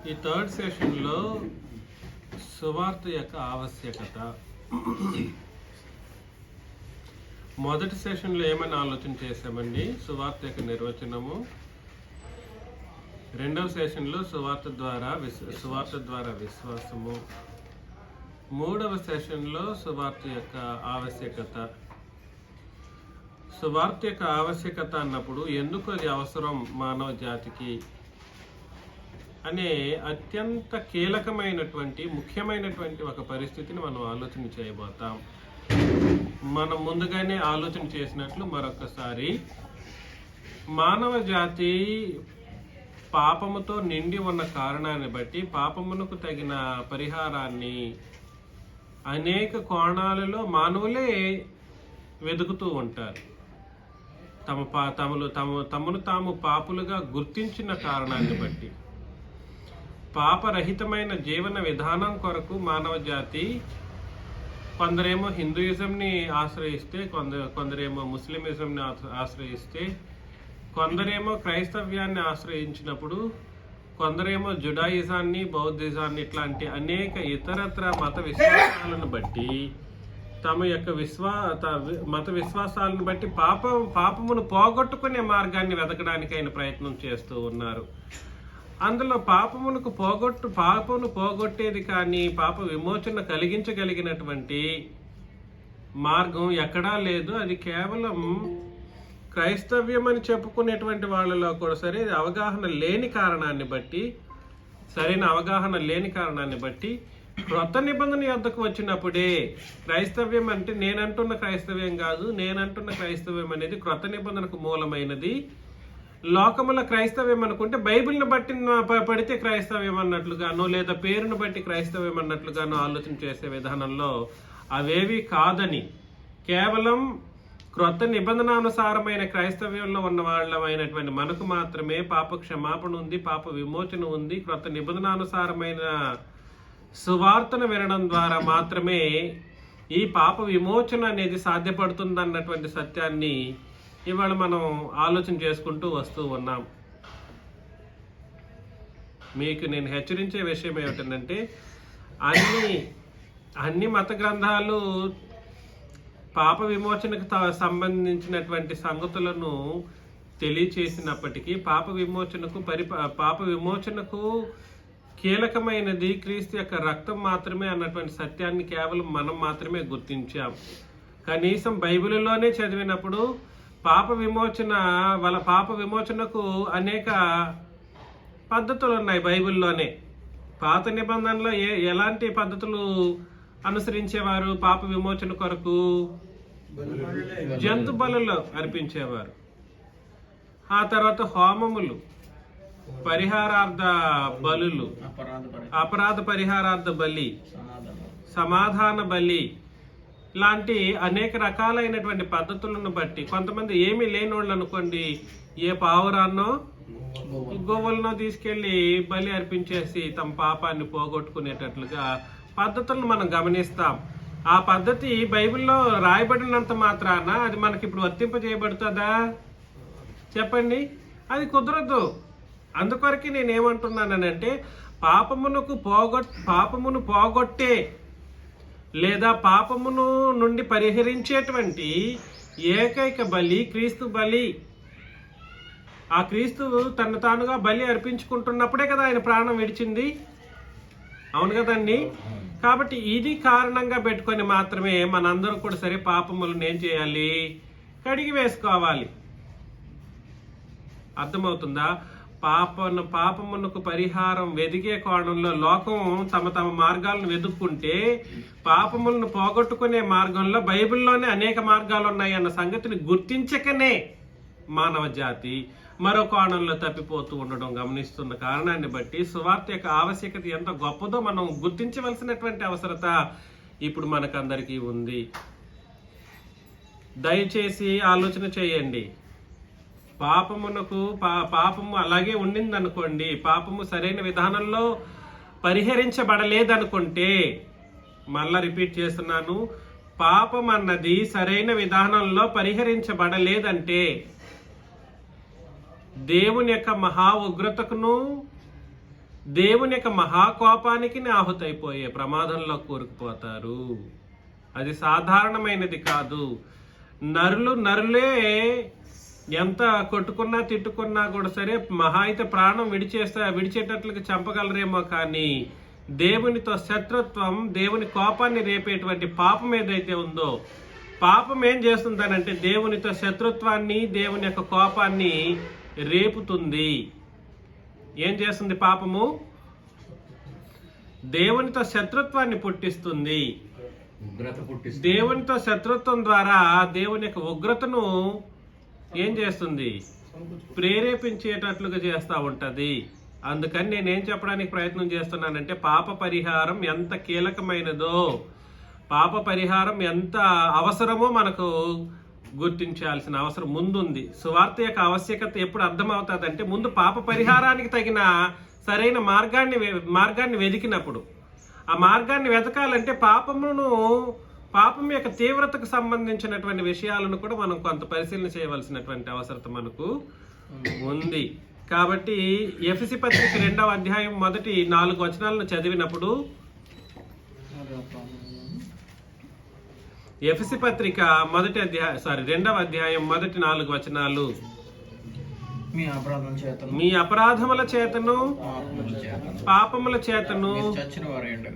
ఈ థర్డ్ సెషన్లో సువార్త యొక్క ఆవశ్యకత. మొదటి సెషన్లో ఏమైనా ఆలోచన చేశామండి? సువార్త యొక్క నిర్వచనము. రెండవ సెషన్లో సువార్త ద్వారా విశ్వాసము. మూడవ సెషన్లో సువార్త యొక్క ఆవశ్యకత. సువార్త యొక్క ఆవశ్యకత అన్నప్పుడు ఎందుకు అది అవసరం మానవ జాతికి అనే అత్యంత కీలకమైనటువంటి ముఖ్యమైనటువంటి ఒక పరిస్థితిని మనం ఆలోచన చేయబోతాం. మనం ముందుగానే ఆలోచన చేసినట్లు మరొకసారి మానవ జాతి పాపముతో నిండి ఉన్న కారణాన్ని బట్టి పాపమునకు తగిన పరిహారాన్ని అనేక కోణాలలో మానవులే వెతుకుతూ ఉంటారు. తమను తాము పాపులుగా గుర్తించిన కారణాన్ని బట్టి పాపరహితమైన జీవన విధానం కొరకు మానవ జాతి కొందరేమో హిందూయిజంని ఆశ్రయిస్తే, కొందరేమో ముస్లిమిజంని ఆశ్రయిస్తే, కొందరేమో క్రైస్తవ్యాన్ని ఆశ్రయించినప్పుడు, కొందరేమో జుడాయిజాన్ని, బౌద్ధిజాన్ని, ఇట్లాంటి అనేక ఇతరత్ర మత విశ్వాసాలను బట్టి తమ యొక్క మత విశ్వాసాలను బట్టి పాపమును పోగొట్టుకునే మార్గాన్ని వెతకడానికి ఆయన ప్రయత్నం చేస్తూ ఉన్నారు. అందులో పాపమును పోగొట్టేది కానీ పాప విమోచన కలిగించగలిగినటువంటి మార్గం ఎక్కడా లేదు. అది కేవలం క్రైస్తవ్యం అని చెప్పుకునేటువంటి వాళ్ళలో కూడా సరైన అవగాహన లేని కారణాన్ని బట్టి క్రొత్త నిబంధన యొద్దకు వచ్చినప్పుడే క్రైస్తవ్యం అంటే నేనంటున్న క్రైస్తవ్యం కాదు, నేనంటున్న క్రైస్తవ్యం అనేది క్రొత్త నిబంధనకు మూలమైనది. లోకముల క్రైస్తవ్యం అనుకుంటే బైబిల్ని బట్టి పడితే క్రైస్తవ్యం అన్నట్లుగానో లేదా పేరును బట్టి క్రైస్తవ్యం అన్నట్లుగానో ఆలోచన చేసే విధానంలో అవేవి కాదని, కేవలం క్రొత్త నిబంధనానుసారమైన క్రైస్తవ్యంలో ఉన్న వాళ్ళమైనటువంటి మనకు మాత్రమే పాప క్షమాపణ ఉంది, పాప విమోచన ఉంది. క్రొత్త నిబంధనానుసారమైన సువార్తను వినడం ద్వారా మాత్రమే ఈ పాప విమోచన అనేది సాధ్యపడుతుందన్నటువంటి సత్యాన్ని ఇవాళ మనం ఆలోచన చేసుకుంటూ వస్తూ ఉన్నాం. మీకు నేను హెచ్చరించే విషయం ఏమిటంటే, అన్ని మత గ్రంథాలు పాప విమోచనకు సంబంధించినటువంటి సంగతులను తెలియచేసినప్పటికీ పాప విమోచనకు కీలకమైనది క్రీస్తు యొక్క రక్తం మాత్రమే అన్నటువంటి సత్యాన్ని కేవలం మనం మాత్రమే గుర్తించాం. కనీసం బైబిల్లోనే చదివినప్పుడు పాప విమోచనకు అనేక పద్ధతులు ఉన్నాయి బైబిల్లోనే. పాత నిబంధనలో ఎలాంటి పద్ధతులు అనుసరించేవారు? పాప విమోచన కొరకు జంతు బలులు అర్పించేవారు. ఆ తర్వాత హోమములు, పరిహారార్థ బలులు, అపరాధ పరిహారార్థ బలి, సమాధాన బలి, ఇలాంటి అనేక రకాలైనటువంటి పద్ధతులను బట్టి కొంతమంది ఏమీ లేనోళ్ళు అనుకోండి, ఏ పావురాన్నో గోవులనో తీసుకెళ్లి బలి అర్పించేసి తమ పాపాన్ని పోగొట్టుకునేటట్లుగా పద్ధతులను మనం గమనిస్తాం. ఆ పద్ధతి బైబిల్లో రాయబడినంత మాత్రాన అది మనకి ఇప్పుడు వర్తింపజేయబడుతుందా? చెప్పండి, అది కుదరదు. అందుకొరకే నేనేమంటున్నానంటే, పాపమును పోగొట్టే లేదా పాపమును నుండి పరిహరించేటువంటి ఏకైక బలి క్రీస్తు బలి. ఆ క్రీస్తువు తను తానుగా బలి అర్పించుకుంటున్నప్పుడే కదా ఆయన ప్రాణం విడిచింది. అవును కదండి? కాబట్టి ఇది కారణంగా పెట్టుకొని మాత్రమే మనందరూ కూడా సరే పాపములను ఏం చేయాలి? కడిగి వేసుకోవాలి. అర్థమవుతుందా? పాపమునకు పరిహారం వెదిగే కోణంలో లోకం తమ మార్గాలను వెతుక్కుంటే, పాపములను పోగొట్టుకునే మార్గంలో బైబిల్లోనే అనేక మార్గాలు ఉన్నాయి అన్న సంగతిని గుర్తించకనే మానవ జాతి మరో కోణంలో తప్పిపోతూ ఉండడం గమనిస్తున్న కారణాన్ని బట్టి సువార్త యొక్క ఆవశ్యకత ఎంత గొప్పదో మనం గుర్తించవలసినటువంటి అవసరత ఇప్పుడు మనకందరికీ ఉంది. దయచేసి ఆలోచన చేయండి. పాపము అలాగే ఉండిందనుకోండి, పాపము సరైన విధానంలో పరిహరించబడలేదనుకుంటే, మళ్ళా రిపీట్ చేస్తున్నాను, పాపం అన్నది సరైన విధానంలో పరిహరించబడలేదంటే దేవుని యొక్క మహా ఉగ్రతకును దేవుని యొక్క మహాకోపానికి ఆహుతైపోయే ప్రమాదంలో కూరుకుపోతారు. అది సాధారణమైనది కాదు. నరులే ఎంత కొట్టుకున్నా తిట్టుకున్నా కూడా సరే, మహా అయితే ప్రాణం విడిచేటట్లుగా చంపగలరేమో, కానీ దేవునితో శత్రుత్వం, దేవుని కోపాన్ని రేపేటువంటి పాపం ఏదైతే ఉందో, పాపం ఏం చేస్తుందనంటే దేవునితో శత్రుత్వాన్ని, దేవుని యొక్క కోపాన్ని రేపుతుంది. ఏం చేస్తుంది పాపము? దేవునితో శత్రుత్వాన్ని పుట్టిస్తుంది. దేవునితో శత్రుత్వం ద్వారా దేవుని యొక్క ఉగ్రతను ఏం చేస్తుంది? ప్రేరేపించేటట్లుగా చేస్తూ ఉంటది. అందుకని నేనేం చెప్పడానికి ప్రయత్నం చేస్తున్నానంటే, పాప పరిహారం ఎంత కీలకమైనదో, పాప పరిహారం ఎంత అవసరమో మనకు గుర్తించాల్సిన అవసరం ముందుంది. సువార్త యొక్క ఆవశ్యకత ఎప్పుడు అర్థమవుతుందంటే, ముందు పాప పరిహారానికి తగిన సరైన మార్గాన్ని వెతికినప్పుడు. ఆ మార్గాన్ని వెతకాలంటే పాపం యొక్క తీవ్రతకు సంబంధించినటువంటి విషయాలను కూడా మనం కొంత పరిశీలన చేయవలసినటువంటి అవసరత మనకు ఉంది. కాబట్టి ఎఫెసీ పత్రిక 2వ అధ్యాయం మొదటి 4 వచనాలను చదివినప్పుడు, ఎఫెసీ పత్రిక 2వ అధ్యాయం మొదటి 4 వచనాలు, మీ అపరాధముల చేతను పాపముల చేతను.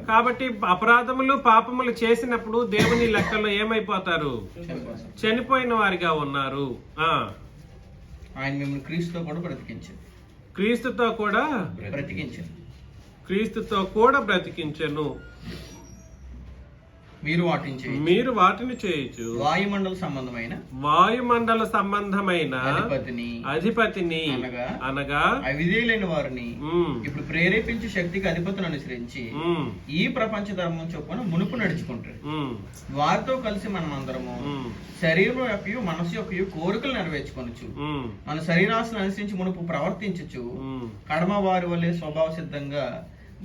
కాబట్టి అపరాధములు పాపములు చేసినప్పుడు దేవుని లెక్కలో ఏమైపోతారు? చనిపోయిన వారిగా ఉన్నారు. ఆయన మిమ్మల్ని క్రీస్తుతో కూడా బ్రతికించెను. మీరు వాటిని చేయొచ్చు. వాయుమండల సంబంధమైన అధిపతిని అనగా అవిధేయులైన వారిని ఇప్పుడు ప్రేరేపించే శక్తికి అధిపతిని అనుసరించి ఈ ప్రపంచ ధర్మం చొప్పున మునుపు నడుచుకుంటారు. వారితో కలిసి మనం అందరము శరీరం యొక్క మనసు యొక్క కోరికలు నెరవేర్చుకొనొచ్చు. మన శరీరాశను అనుసరించి మునుపు ప్రవర్తించచ్చు. కడమ వారి వల్లే స్వభావ సిద్ధంగా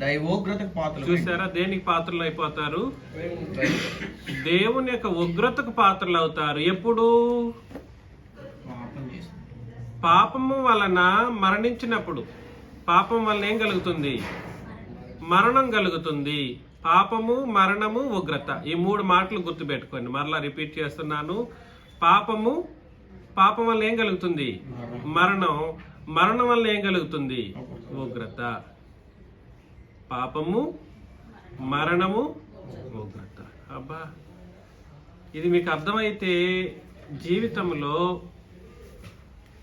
దైవోగ్రతకు పాత్రలు. చూసారా దేనికి పాత్రలు అయిపోతారు? దేవుని యొక్క ఉగ్రతకు పాత్రలు అవుతారు. ఎప్పుడు? పాపము వలన మరణించినప్పుడు. పాపం వలన ఏం కలుగుతుంది? మరణం కలుగుతుంది. పాపము, మరణము, ఉగ్రత, ఈ 3 మాటలు గుర్తుపెట్టుకోండి. మరలా రిపీట్ చేస్తున్నాను. పాపం వల్ల ఏం కలుగుతుంది? మరణం వల్ల ఏం కలుగుతుంది? ఉగ్రత. పాపము, మరణము, ఉగ్రత. అబ్బా, ఇది మీకు అర్థమైతే జీవితంలో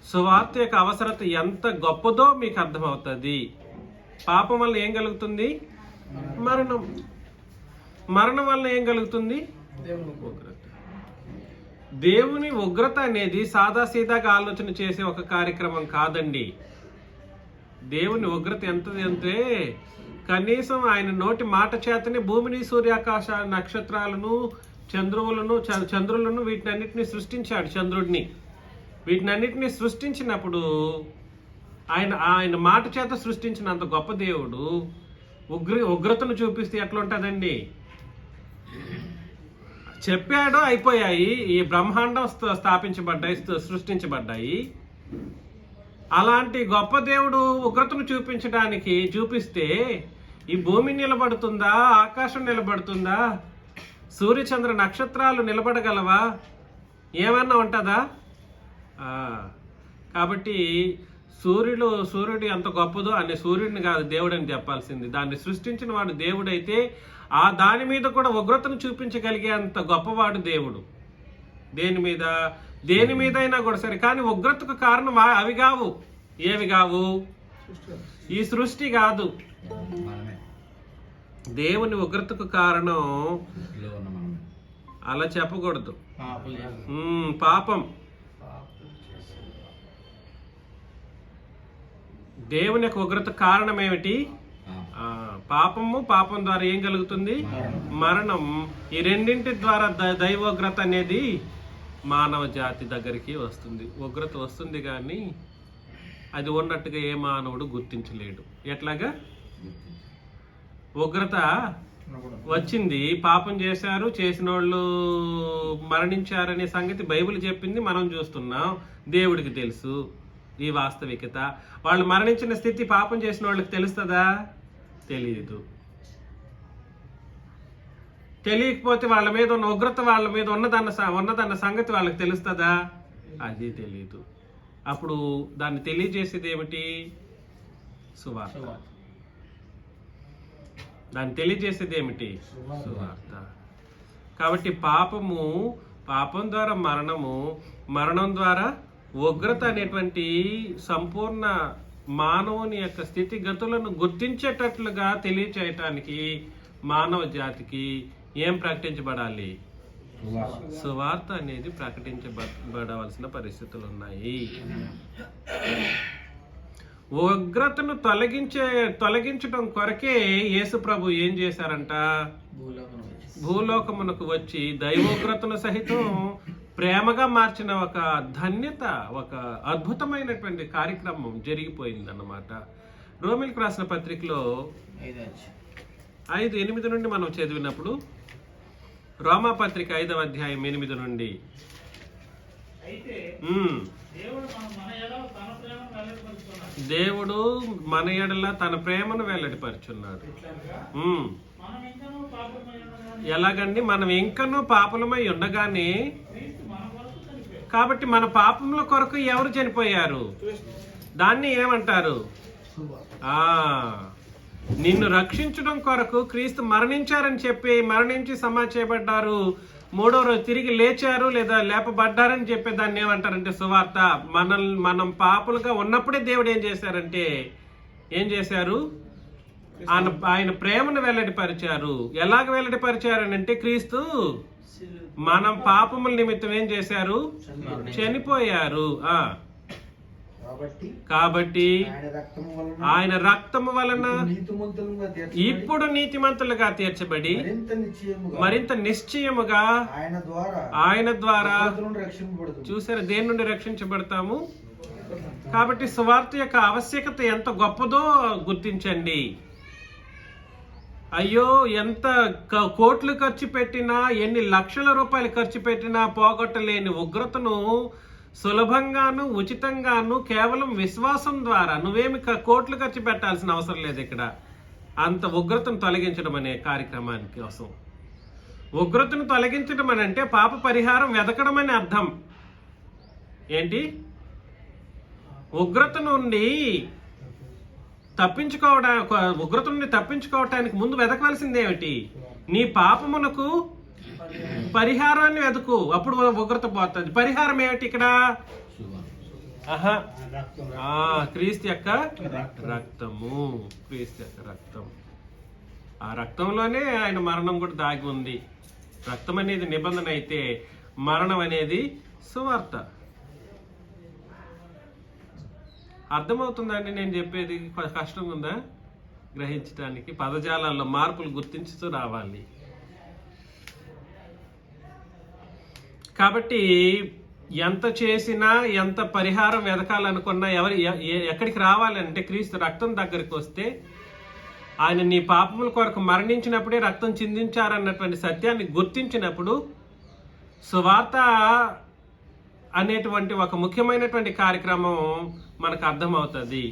సువార్త యొక్క అవసరత ఎంత గొప్పదో మీకు అర్థమవుతుంది. పాపం వల్ల ఏం కలుగుతుంది? మరణం వల్ల ఏం కలుగుతుంది? ఉగ్రత. దేవుని ఉగ్రత అనేది సాదాసీదాగా ఆలోచన చేసే ఒక కార్యక్రమం కాదండి. దేవుని ఉగ్రత అంటే కనీసం ఆయన నోటి మాట చేతనే భూమిని, సూర్యాకాశ నక్షత్రాలను, చంద్రులను వీటినన్నిటిని సృష్టించాడు. చంద్రుడిని, వీటినన్నిటిని సృష్టించినప్పుడు ఆయన మాట చేత సృష్టించినంత గొప్ప దేవుడు ఉగ్రతను చూపిస్తే ఎట్లుంటదండి? చెప్పాడో అయిపోయాయి. ఈ బ్రహ్మాండం సృష్టించబడ్డాయి. అలాంటి గొప్ప దేవుడు ఉగ్రతను చూపిస్తే ఈ భూమి నిలబడుతుందా? ఆకాశం నిలబడుతుందా? సూర్యచంద్ర నక్షత్రాలు నిలబడగలవా? ఏమన్నా ఉంటుందా? కాబట్టి సూర్యుడు ఎంత గొప్పదో అనే సూర్యుడిని కాదు దేవుడు అని చెప్పాల్సింది. దాన్ని సృష్టించిన వాడు దేవుడైతే దాని మీద కూడా ఉగ్రతను చూపించగలిగే అంత గొప్పవాడు దేవుడు. దేని మీద అయినా కూడా సరే. కానీ ఉగ్రతకు కారణం అవి కావు. ఏవి కావు? ఈ సృష్టి కాదు. దేవుని ఉగ్రతకు కారణం అలా చెప్పకూడదు. పాపం. దేవుని యొక్క ఉగ్రత కారణం ఏమిటి? పాపం ద్వారా ఏం కలుగుతుంది? మరణం. ఈ రెండింటి ద్వారా దైవోగ్రత అనేది మానవ జాతి దగ్గరికి వస్తుంది. ఉగ్రత వస్తుంది కానీ అది ఉన్నట్టుగా ఏ మానవుడు గుర్తించలేడు. ఎట్లాగా? ఉగ్రత వచ్చింది, పాపం చేశారు, చేసిన వాళ్ళు మరణించారనే సంగతి బైబిల్ చెప్పింది, మనం చూస్తున్నాం, దేవుడికి తెలుసు. ఈ వాస్తవికత. వాళ్ళు మరణించిన స్థితి పాపం చేసిన వాళ్ళకి తెలుస్తుందా? తెలియదు. తెలియకపోతే వాళ్ళ మీద ఉన్న ఉగ్రత వాళ్ళ మీద ఉన్నదన్న సంగతి వాళ్ళకి తెలుస్తుందా? అది తెలీదు. అప్పుడు దాన్ని తెలియజేసేది ఏమిటి? సువార్త. దాన్ని తెలియజేసేది ఏమిటి? సువార్త. కాబట్టి పాపం ద్వారా మరణం ద్వారా ఉగ్రత అనేటువంటి సంపూర్ణ మానవుని యొక్క స్థితిగతులను గుర్తించేటట్లుగా తెలియచేయటానికి మానవ జాతికి ఏం ప్రకటించబడాలి? సువార్త అనేది ప్రకటించబడవలసిన పరిస్థితులు ఉన్నాయి. ఉగ్రతను తొలగించడం కొరకే యేసు ప్రభు ఏం చేశారంట? భూలోకమునకు వచ్చి దైవోగ్రతను సహితం ప్రేమగా మార్చిన ఒక ధన్యత, ఒక అద్భుతమైనటువంటి కార్యక్రమం జరిగిపోయింది అన్నమాట. రోమిలకు రాసిన పత్రికలో 5:8 నుండి మనం చదివినప్పుడు, రోమా పత్రిక 5వ అధ్యాయం 8 నుండి, దేవుడు మన ఎడల తన ప్రేమను వెల్లడిపరుచున్నాడు. ఎలాగండి? మనం ఇంకనూ పాపులమై ఉండగానే, కాబట్టి మన పాపముల కొరకు ఎవరు చనిపోయారు? దాన్ని ఏమంటారు? నిన్ను రక్షించడం కొరకు క్రీస్తు మరణించారని చెప్పి, మరణించి సమాధి చేయబడ్డారు, 3వ రోజు తిరిగి లేచారు లేదా లేపబడ్డారని చెప్పే దాన్ని ఏమంటారంటే సువార్త. మనం పాపులుగా ఉన్నప్పుడే దేవుడు ఏం చేశారు? ఆయన ప్రేమను వెల్లడిపరిచారు. ఎలాగ వెల్లడిపరిచారు అంటే, క్రీస్తు మనం పాపముల నిమిత్తం ఏం చేశారు? చనిపోయారు. కాబట్టి ఆయన రక్తము వలన ఇప్పుడు నీతిమంతులుగా తీర్చబడి మరింత నిశ్చయముగా ఆయన ద్వారా చూసారా దేని నుండి రక్షించబడతాము. కాబట్టి సువార్త యొక్క ఆవశ్యకత ఎంత గొప్పదో గుర్తించండి. అయ్యో, ఎంత కోట్లు ఖర్చు పెట్టినా, ఎన్ని లక్షల రూపాయలు ఖర్చు పెట్టినా పోగొట్టలేని ఉగ్రతను సులభంగాను ఉచితంగాను కేవలం విశ్వాసం ద్వారా, నువ్వేమి కోట్లు ఖర్చు పెట్టాల్సిన అవసరం లేదు ఇక్కడ, అంత ఉగ్రతను తొలగించడం అనే కార్యక్రమానికి కోసం. ఉగ్రతను తొలగించడం అని అంటే పాప పరిహారం వెతకడం అని అర్థం. ఏంటి? ఉగ్రత నుండి తప్పించుకోవటానికి ముందు వెతకవలసింది ఏమిటి? నీ పాపమునకు పరిహారాన్ని వెతుకు, అప్పుడు ఉగ్రత పోతుంది. పరిహారం ఏమిటి ఇక్కడ? క్రీస్తు యొక్క రక్తము. క్రీస్తు యొక్క రక్తం. ఆ రక్తంలోనే ఆయన మరణం కూడా దాగి ఉంది. రక్తం అనేది నిబంధన అయితే మరణం అనేది సువార్త. అర్థమవుతుందండి నేను చెప్పేది? కష్టంగా ఉందా గ్రహించడానికి? పదజాలాల్లో మార్పులు గుర్తించుతూ రావాలి. కాబట్టి ఎంత చేసినా, ఎంత పరిహారం వెతకాలనుకున్నా ఎక్కడికి రావాలంటే క్రీస్తు రక్తం దగ్గరికి వస్తే, ఆయన నీ పాపముల కొరకు మరణించినప్పుడే రక్తం చిందించారన్నటువంటి సత్యాన్ని గుర్తించినప్పుడు సువార్త అనేటువంటి ఒక ముఖ్యమైనటువంటి కార్యక్రమం మనకు అర్థమవుతుంది.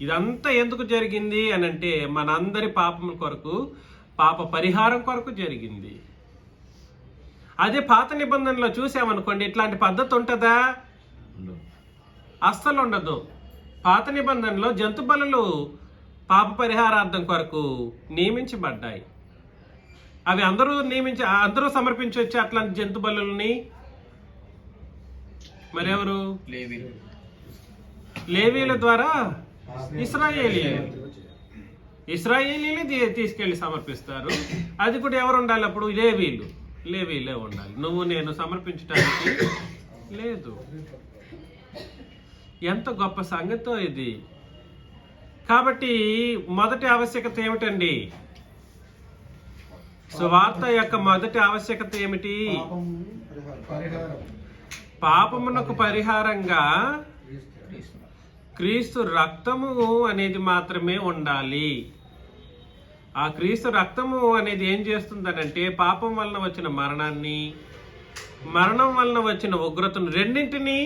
ఇదంతా ఎందుకు జరిగింది అని అంటే మనందరి పాపముల కొరకు, పాప పరిహారం కొరకు జరిగింది. అదే పాత నిబంధనలో చూసామనుకోండి, ఇట్లాంటి పద్ధతి ఉంటుందా? అస్సలు ఉండదు. పాత నిబంధనలో జంతు బలులు పాప పరిహారార్థం కొరకు నియమించబడ్డాయి. అవి అందరూ సమర్పించవచ్చు అట్లాంటి జంతు బలుల్ని. మరెవరు? లేవీల ద్వారా ఇశ్రాయేలీలు తీసుకెళ్లి సమర్పిస్తారు. అది కూడా ఎవరు ఉండాలి అప్పుడు? లేవీలే ఉండాలి. నువ్వు నేను సమర్పించడానికి లేదు. ఎంత గొప్ప సంగతో ఇది. కాబట్టి మొదటి ఆవశ్యకత ఏమిటండి? సువార్త యొక్క మొదటి ఆవశ్యకత ఏమిటి? పాపమునకు పరిహారంగా క్రీస్తు రక్తము అనేది మాత్రమే ఉండాలి. ఆ క్రీస్తు రక్తము అనేది ఏం చేస్తుందనంటే పాపం వలన వచ్చిన మరణాన్ని, మరణం వలన వచ్చిన ఉగ్రతను రెండింటినీ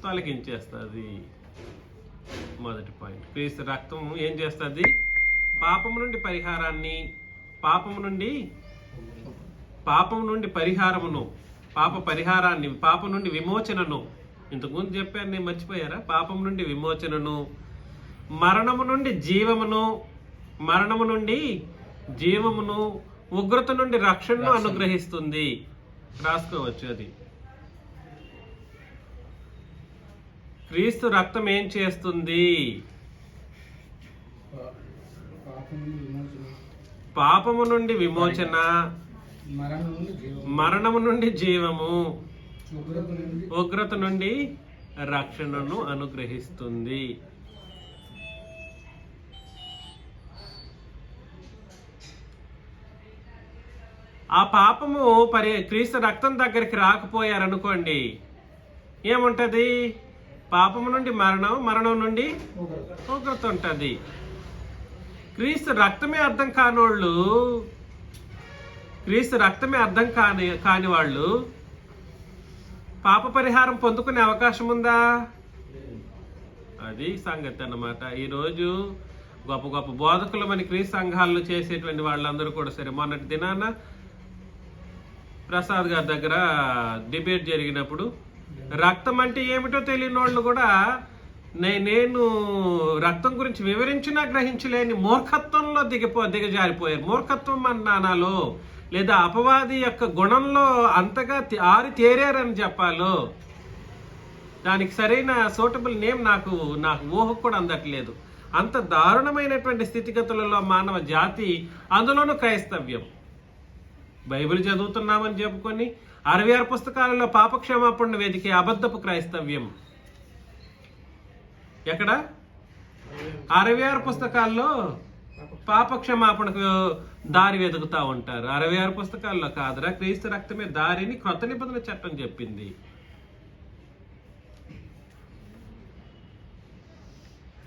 తొలగించేస్తుంది. మొదటి పాయింట్. క్రీస్తు రక్తం ఏం చేస్తుంది? పాపము నుండి పరిహారాన్ని, పాపం నుండి పరిహారమును, పరిహారాన్ని, పాపం నుండి విమోచనను, ఇంతకుముందు చెప్పాను, నేను మర్చిపోయారా? పాపం నుండి విమోచనను, మరణము నుండి జీవమును, ఉగ్రత నుండి రక్షణను అనుగ్రహిస్తుంది. రాసుకోవచ్చు అది. క్రీస్తు రక్తం ఏం చేస్తుంది? పాపము నుండి విమోచన, మరణము నుండి జీవము, ఉగ్రత నుండి రక్షణను అనుగ్రహిస్తుంది. ఆ పాపము క్రీస్తు రక్తం దగ్గరికి రాకపోయారనుకోండి, ఏముంటది? పాపము నుండి మరణం నుండి ఉగ్రత ఉంటుంది. క్రీస్తు రక్తమే అర్థం కాని వాళ్ళు పాప పరిహారం పొందుకునే అవకాశం ఉందా? అది సంగతి అన్నమాట. ఈరోజు గొప్ప గొప్ప బోధకులు మన క్రీస్తు సంఘాల్లో చేసేటువంటి వాళ్ళందరూ కూడా సరే, మొన్నటి దినాన ప్రసాద్ గారి దగ్గర డిబేట్ జరిగినప్పుడు రక్తం అంటే ఏమిటో తెలియని వాళ్ళు కూడా నేను రక్తం గురించి వివరించినా గ్రహించలేని మూర్ఖత్వంలో దిగజారిపోయారు. మూర్ఖత్వం అన్నానాలో లేదా అపవాది యొక్క గుణంలో అంతగా తేరారని చెప్పాలో, దానికి సరైన సూటబుల్ నేమ్ నాకు ఊహకు కూడా అందట్లేదు. అంత దారుణమైనటువంటి స్థితిగతులలో మానవ జాతి, అందులోనూ క్రైస్తవ్యం. బైబిల్ చదువుతున్నామని చెప్పుకొని 66 పుస్తకాలలో పాపక్షమాపణ వెతికే అబద్ధపు క్రైస్తవ్యం. ఎక్కడ? 66 పుస్తకాల్లో పాపక్షమాపణకు దారి వెతుకుతా ఉంటారు. 66 పుస్తకాల్లో కాదురా, క్రీస్తు రక్తమే దారిని క్రొత్త నిబంధన చట్టం చెప్పింది.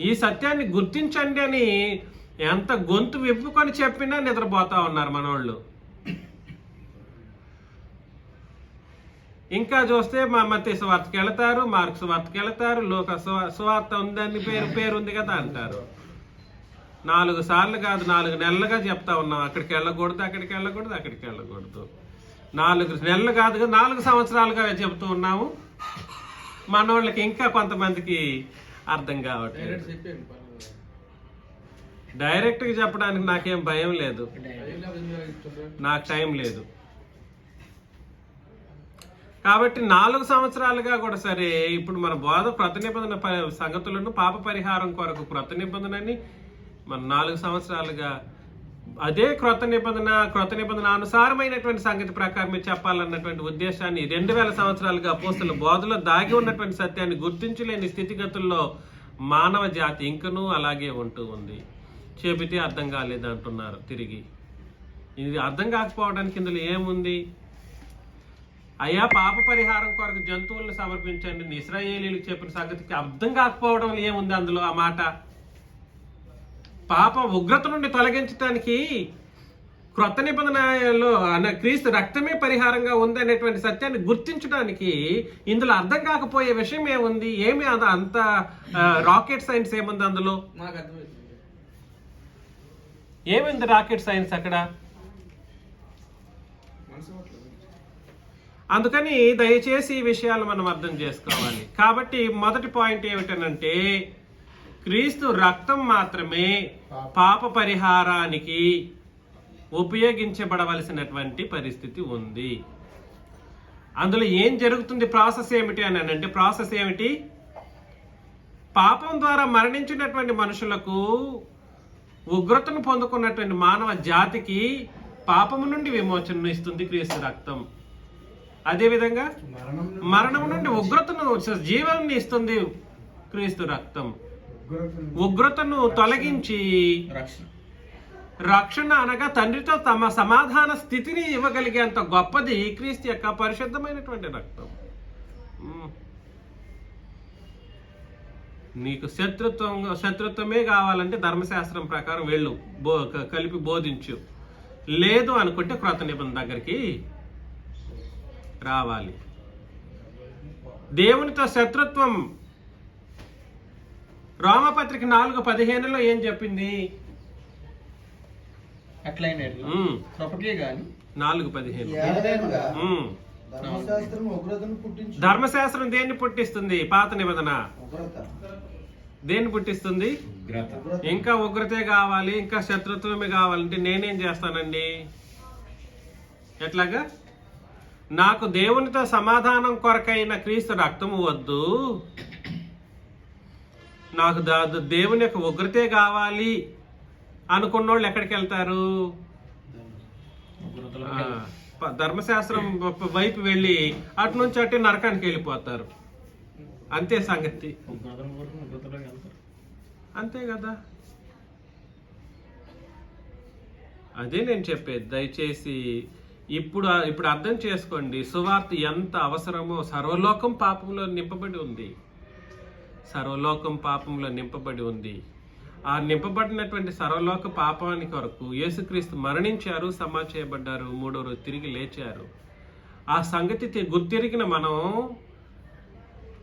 ఈ సత్యాన్ని గుర్తించండి అని ఎంత గొంతు విప్పుకొని చెప్పినా నిద్రపోతా ఉన్నారు మనోళ్ళు. ఇంకా చూస్తే మా మత్తయి సువార్తకి వెళతారు, మార్కు సువార్తకి వెళతారు, లోక సువార్త ఉందని పేరు ఉంది కదా అంటారు. 4 సార్లు కాదు 4 నెలలుగా చెప్తా ఉన్నాం, అక్కడికి వెళ్ళకూడదు, 4 నెలలు కాదు కదా 4 సంవత్సరాలుగా చెప్తూ ఉన్నాము. మనోళ్ళకి ఇంకా కొంతమందికి అర్థం కావట్లేదు. డైరెక్ట్గా చెప్పడానికి నాకేం భయం లేదు, నాకు టైం లేదు. కాబట్టి 4 సంవత్సరాలుగా కూడా సరే, ఇప్పుడు మన బోధ క్రొత్త నిబంధన సంగతులను పాప పరిహారం కొరకు క్రొత్త నిబంధనని మన 4 సంవత్సరాలుగా అదే క్రొత్త నిబంధన అనుసారమైనటువంటి సంగతి ప్రకారం చెప్పాలన్నటువంటి ఉద్దేశాన్ని 2000 సంవత్సరాలుగా అపోస్తలుల బోధలో దాగి ఉన్నటువంటి సత్యాన్ని గుర్తించలేని స్థితిగతుల్లో మానవ జాతి ఇంకనూ అలాగే ఉంటూ ఉంది. చెబితే అర్థం కాలేదు అంటున్నారు తిరిగి. ఇది అర్థం కాకపోవడానికి ఇందులో ఏముంది? అయ్యా పాప పరిహారం కొరకు జంతువులను సమర్పించండి ఇశ్రాయేలీలకు చెప్పిన సంగతికి అర్థం కాకపోవడం ఏముంది అందులో? ఆ మాట పాప ఉగ్రత నుండి తొలగించడానికి క్రొత్త నిబంధనలో క్రీస్తు రక్తమే పరిహారంగా ఉంది అనేటువంటి సత్యాన్ని గుర్తించడానికి ఇందులో అర్థం కాకపోయే విషయం ఏముంది? ఏమి అంత రాకెట్ సైన్స్ ఏముంది అందులో? ఏమైంది రాకెట్ సైన్స్ అక్కడ? అందుకని దయచేసి ఈ విషయాలు మనం అర్థం చేసుకోవాలి. కాబట్టి మొదటి పాయింట్ ఏమిటనంటే, క్రీస్తు రక్తం మాత్రమే పాప పరిహారానికి ఉపయోగించబడవలసినటువంటి పరిస్థితి ఉంది. అందులో ఏం జరుగుతుంది? ప్రాసెస్ ఏమిటి అని అంటే, ప్రాసెస్ ఏమిటి? పాపం ద్వారా మరణించినటువంటి మనుషులకు, ఉగ్రతను పొందుకున్నటువంటి మానవ జాతికి పాపము నుండి విమోచనను ఇస్తుంది క్రీస్తు రక్తం. అదేవిధంగా మరణం నుండి ఉగ్రతను, జీవాన్ని ఇస్తుంది క్రీస్తు రక్తం. ఉగ్రతను తొలగించి రక్షణ అనగా తండ్రితో తమ సమాధాన స్థితిని ఇవ్వగలిగేంత గొప్పది క్రీస్తు యొక్క పరిశుద్ధమైనటువంటి రక్తం. నీకు శత్రుత్వమే కావాలంటే ధర్మశాస్త్రం ప్రకారం వెళ్ళు, కలిపి బోధించు. లేదు అనుకుంటే క్రొత్త నిబంధన దగ్గరికి రావాలి. దేవునితో శత్రుత్వం రోమపత్రిక 4:15 ఏం చెప్పింది? అట్లయిన కృపకే గాని 4:15 ధర్మశాస్త్రం దేన్ని పుట్టిస్తుంది? పాత నిబంధన దేన్ని పుట్టిస్తుంది? ఇంకా ఉగ్రతే కావాలి, ఇంకా శత్రుత్వమే కావాలంటే నేనేం చేస్తానండి? ఎట్లాగా? నాకు దేవునితో సమాధానం కొరకైన క్రీస్తు రక్తము వద్దు, నాకు దేవుని యొక్క ఉగ్రతే కావాలి అనుకున్నోళ్ళు ఎక్కడికి వెళ్తారు? ధర్మశాస్త్రం వైపు వెళ్ళి అటు నుంచి అటు నరకానికి వెళ్ళిపోతారు. అంతే సంగతి. అంతే కదా. అదే నేను చెప్పేది. దయచేసి ఇప్పుడు అర్థం చేసుకోండి, సువార్త ఎంత అవసరమో. సర్వలోకం పాపంలో నింపబడి ఉంది. సర్వలోకం పాపంలో నింపబడి ఉంది. ఆ నింపబడినటువంటి సర్వలోక పాపానికి కొరకు యేసుక్రీస్తు మరణించారు, సమాధి చేయబడ్డారు, 3వ రోజు తిరిగి లేచారు. ఆ సంగతి గుర్తిరిగిన మనం,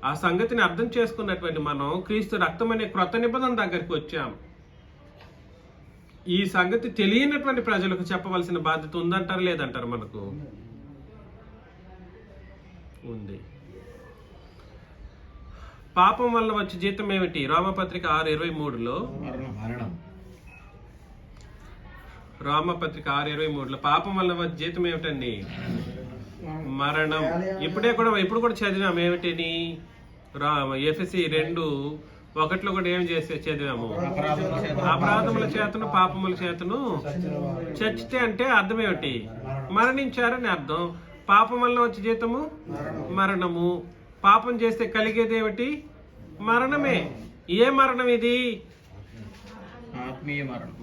ఆ సంగతిని అర్థం చేసుకున్నటువంటి మనం క్రీస్తు రక్తం అనే క్రొత్త నిబంధన దగ్గరికి వచ్చాం. ఈ సంగతి తెలియనటువంటి ప్రజలకు చెప్పవలసిన బాధ్యత ఉందంటారు, లేదంటారు? మనకు ఉంది. పాపం వల్ల వచ్చే జీతం ఏమిటి? రోమపత్రిక 6:23లో రోమపత్రిక 6:23లో పాపం వల్ల వచ్చే జీతం ఏమిటండి? మరణం. ఇప్పుడు కూడా చదివాము. ఏమిటని? ఎఫెసీ 2:1 కూడా ఏం చదివాము? అపరాధముల చేతను పాపముల చేతను చచ్చితే అంటే అర్థం ఏమిటి? మరణించారని అర్థం. పాపం వల్ల వచ్చే జీతము మరణము. పాపం చేస్తే కలిగేది ఏమిటి? మరణమే. ఏ మరణం ఇది? ఆత్మీయ మరణం.